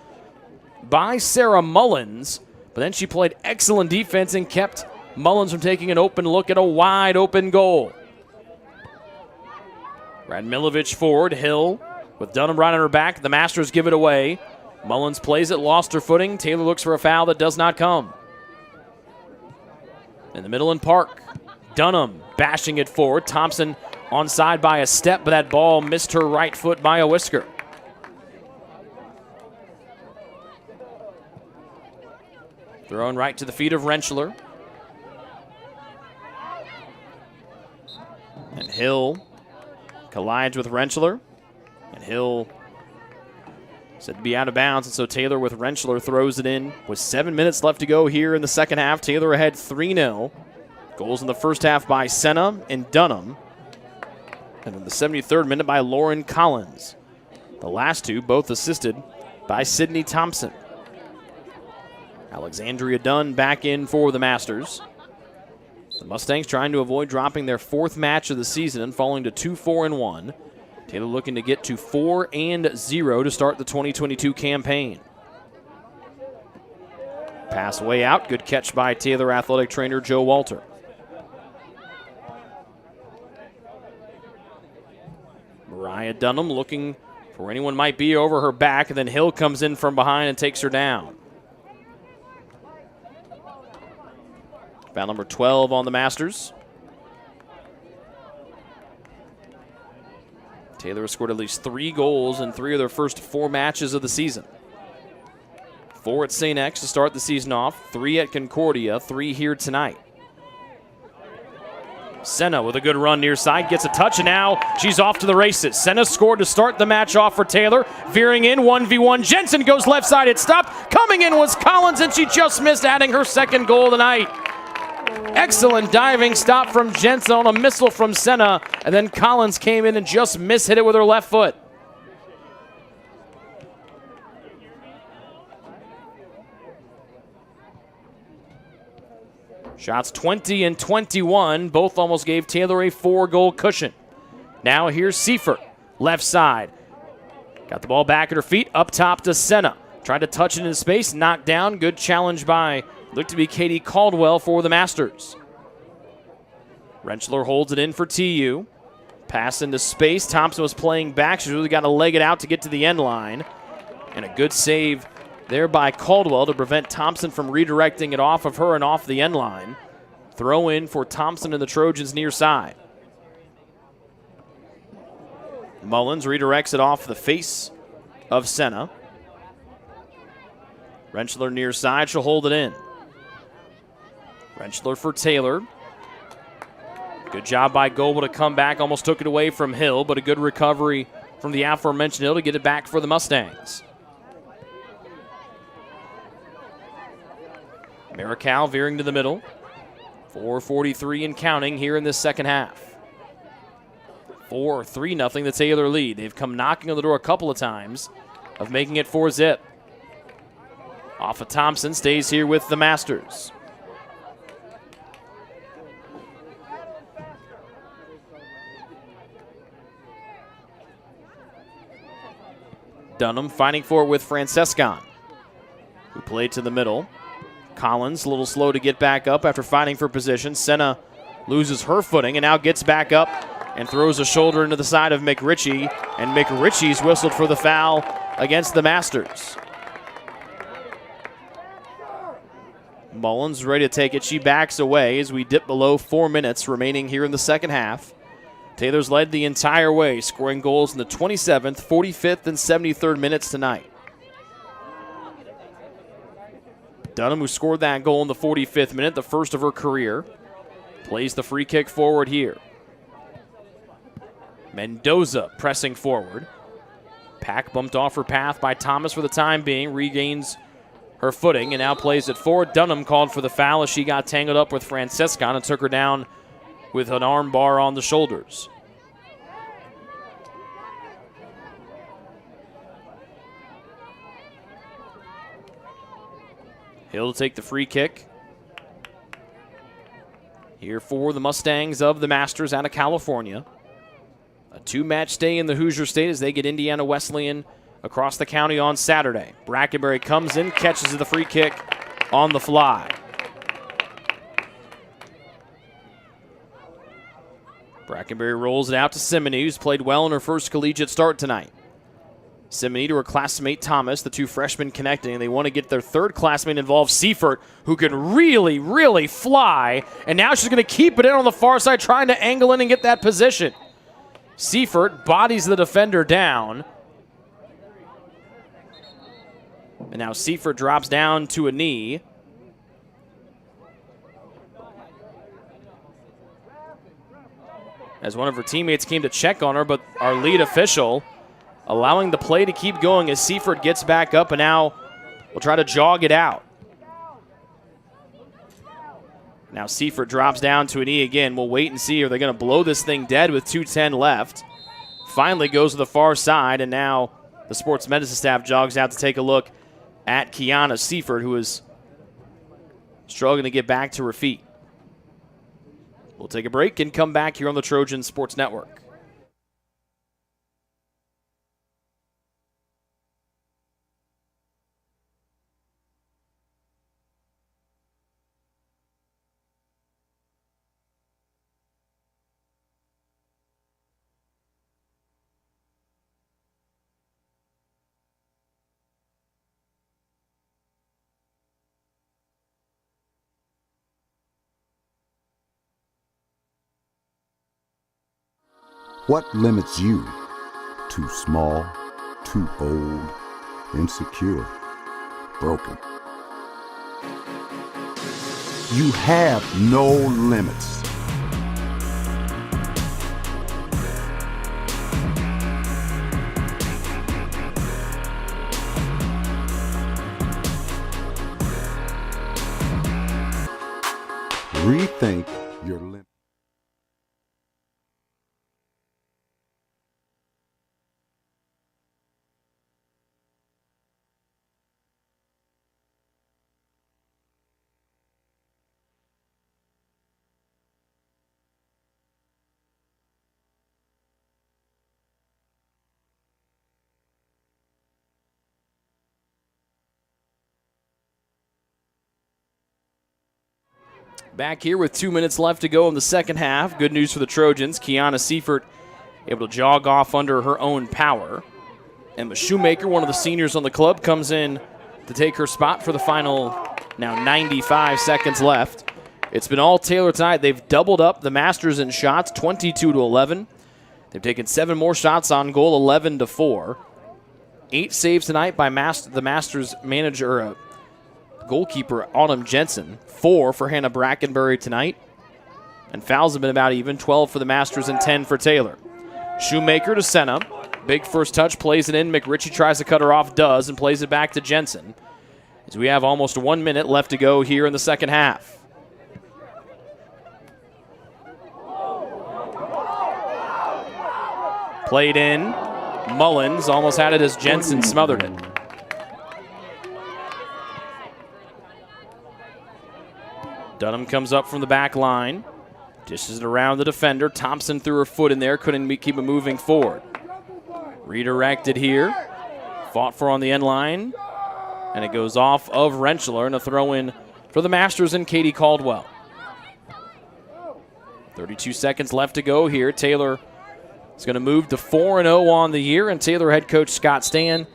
by Sarah Mullins. But then she played excellent defense and kept Mullins from taking an open look at a wide open goal. Radmilovic forward, Hill with Dunham right on her back. The Masters give it away. Mullins plays it, lost her footing. Taylor looks for a foul that does not come. In the middle and Park, Dunham bashing it forward. Thompson onside by a step, but that ball missed her right foot by a whisker. Thrown right to the feet of Rentschler. And Hill collides with Rentschler. And Hill said to be out of bounds, and so Taylor with Rentschler throws it in with 7 minutes left to go here in the second half. Taylor ahead 3-0. Goals in the first half by Senna and Dunham. And in the 73rd minute by Lauren Collins. The last two both assisted by Sydney Thompson. Alexandria Dunn back in for the Masters. The Mustangs trying to avoid dropping their 4th match of the season and falling to 2-4-1. Taylor looking to get to 4-0 to start the 2022 campaign. Pass way out. Good catch by Taylor athletic trainer Joe Walter. Mariah Dunham looking for where anyone might be over her back, and then Hill comes in from behind and takes her down. Foul number 12 on the Masters. Taylor has scored at least 3 goals in 3 of their first 4 matches of the season. 4 at St. X to start the season off, 3 at Concordia, 3 here tonight. Senna with a good run near side, gets a touch, and now she's off to the races. Senna scored to start the match off for Taylor. Veering in, 1v1. Jensen goes left side, it stopped. Coming in was Collins, and she just missed, adding her 2nd goal of the night. Excellent diving stop from Jensen on a missile from Senna, and then Collins came in and just mishit it with her left foot. Shots 20 and 21, both almost gave Taylor a 4-goal cushion. Now here's Seifert, left side. Got the ball back at her feet, up top to Senna. Tried to touch it in space, knocked down. Good challenge by, looked to be Katie Caldwell for the Masters. Rentschler holds it in for TU. Pass into space. Thompson was playing back. She's really got to leg it out to get to the end line. And a good save there by Caldwell to prevent Thompson from redirecting it off of her and off the end line. Throw in for Thompson and the Trojans near side. Mullins redirects it off the face of Senna. Rentschler near side, she'll hold it in. Rentschler for Taylor. Good job by Goebel to come back, almost took it away from Hill, but a good recovery from the aforementioned Hill to get it back for the Mustangs. Marical veering to the middle. 4:43 and counting here in this second half. 4-3-0 the Taylor lead. They've come knocking on the door a couple of times of making it 4-zip. Off of Thompson, stays here with the Masters. Dunham fighting for it with Francescon, who played to the middle. Collins a little slow to get back up after fighting for position. Senna loses her footing and now gets back up and throws a shoulder into the side of McRitchie, and McRitchie's whistled for the foul against the Masters. Mullins ready to take it. She backs away as we dip below 4 minutes remaining here in the second half. Taylor's led the entire way, scoring goals in the 27th, 45th, and 73rd minutes tonight. Dunham, who scored that goal in the 45th minute, the first of her career, plays the free kick forward here. Mendoza pressing forward. Pack bumped off her path by Thomas for the time being, regains her footing and now plays it forward. Dunham called for the foul as she got tangled up with Francescon and took her down with an arm bar on the shoulders. Hill to take the free kick. Here for the Mustangs of the Masters out of California. A 2-match stay in the Hoosier State as they get Indiana Wesleyan across the county on Saturday. Brackenbury comes in, catches the free kick on the fly. Brackenbury rolls it out to Simony, who's played well in her first collegiate start tonight. Simony to her classmate Thomas, the two freshmen connecting, and they want to get their third classmate involved, Seifert, who can really, really fly, and now she's going to keep it in on the far side, trying to angle in and get that position. Seifert bodies the defender down, and now Seifert drops down to a knee. As one of her teammates came to check on her, but our lead official allowing the play to keep going as Seifert gets back up and now will try to jog it out. Now Seifert drops down to a knee again. We'll wait and see. Are they going to blow this thing dead with 2:10 left? Finally goes to the far side, and now the sports medicine staff jogs out to take a look at Kiana Seifert, who is struggling to get back to her feet. We'll take a break and come back here on the Trojan Sports Network. What limits you? Too small, too old, insecure, broken. You have no limits. Rethink your limits. Back here with 2 minutes left to go in the second half. Good news for the Trojans. Kiana Seifert able to jog off under her own power. Emma Shoemaker, one of the seniors on the club, comes in to take her spot for the final, now 95 seconds left. It's been all Taylor tonight. They've doubled up the Masters in shots, 22-11. They've taken 7 more shots on goal, 11-4. 8 saves tonight by the Masters manager, goalkeeper Autumn Jensen. 4 for Hannah Brackenbury tonight. And fouls have been about even, 12 for the Masters and 10 for Taylor. Shoemaker to Senna. Big first touch, plays it in. McRitchie tries to cut her off, does, and plays it back to Jensen. As we have almost 1 minute left to go here in the second half. Played in. Mullins almost had it as Jensen smothered it. Dunham comes up from the back line. Dishes it around the defender. Thompson threw her foot in there. Couldn't keep it moving forward. Redirected here. Fought for on the end line, and it goes off of Rentschler, and a throw in for the Masters and Katie Caldwell. 32 seconds left to go here. Taylor is going to move to 4-0 on the year, and Taylor head coach Scott Stan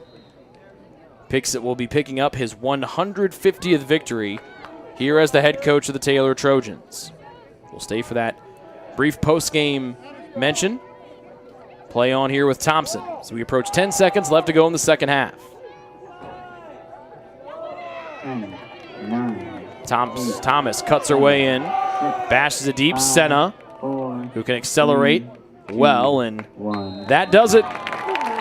will be picking up his 150th victory here as the head coach of the Taylor Trojans. We'll stay for that brief post-game mention. Play on here with Thompson. So we approach 10 seconds left to go in the second half. 10, 9, Thomas cuts her way in, bashes it deep. Senna, 4, who can accelerate well, and 1. that does it.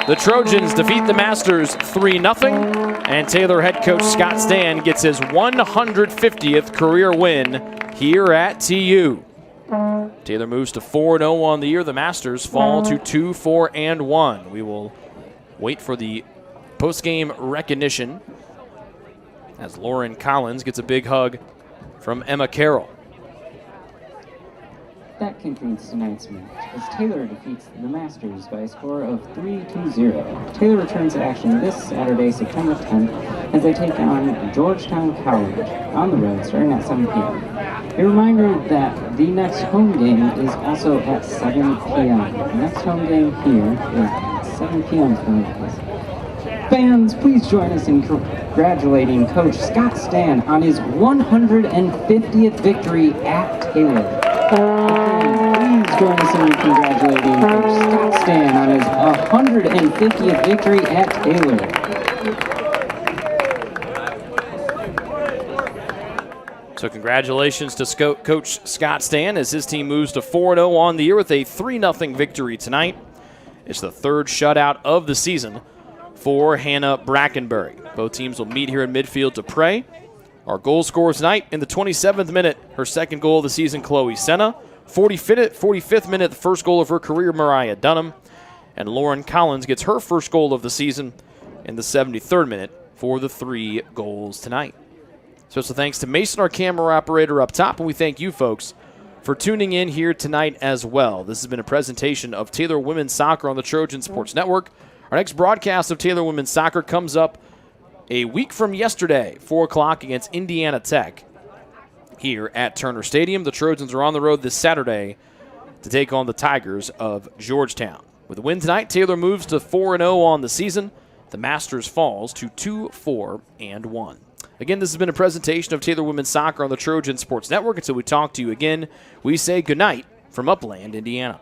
The Trojans defeat the Masters 3-0, and Taylor head coach Scott Stan gets his 150th career win here at TU. Taylor moves to 4-0 on the year. The Masters fall to 2-4-1. We will wait for the post-game recognition as Lauren Collins gets a big hug from Emma Carroll. That concludes tonight's match as Taylor defeats the Masters by a score of 3-0. Taylor returns to action this Saturday, September 10th, as they take on Georgetown College on the road starting at 7 p.m. A reminder that the next home game is also at 7 p.m. The next home game here is at 7 p.m. tonight. Fans, please join us in congratulating Coach Scott Stan on his 150th victory at Taylor. Please join us in congratulating Coach Scott Stan on his 150th victory at Taylor. So congratulations to Coach Scott Stan as his team moves to 4-0 on the year with a 3-0 victory tonight. It's the third shutout of the season for Hannah Brackenbury. Both teams will meet here in midfield to pray. Our goal scorers tonight in the 27th minute, her second goal of the season, Chloe Senna. 45th minute, the first goal of her career, Mariah Dunham. And Lauren Collins gets her first goal of the season in the 73rd minute for the 3 goals tonight. So thanks to Mason, our camera operator up top, and we thank you folks for tuning in here tonight as well. This has been a presentation of Taylor Women's Soccer on the Trojan Sports Network. Our next broadcast of Taylor Women's Soccer comes up a week from yesterday, 4 o'clock against Indiana Tech here at Turner Stadium. The Trojans are on the road this Saturday to take on the Tigers of Georgetown. With a win tonight, Taylor moves to 4-0 on the season. The Masters falls to 2-4-1. Again, this has been a presentation of Taylor Women's Soccer on the Trojan Sports Network. Until we talk to you again, we say goodnight from Upland, Indiana.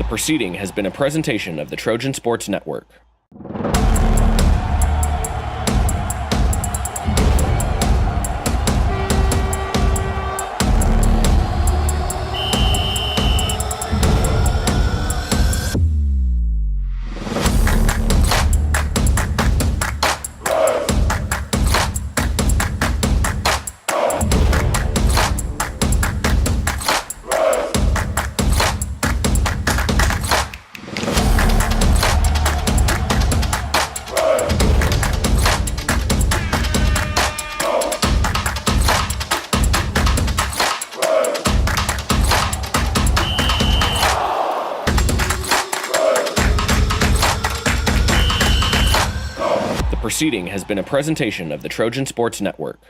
Proceeding has been a presentation of the Trojan Sports Network. proceeding has been a presentation of the Trojan Sports Network.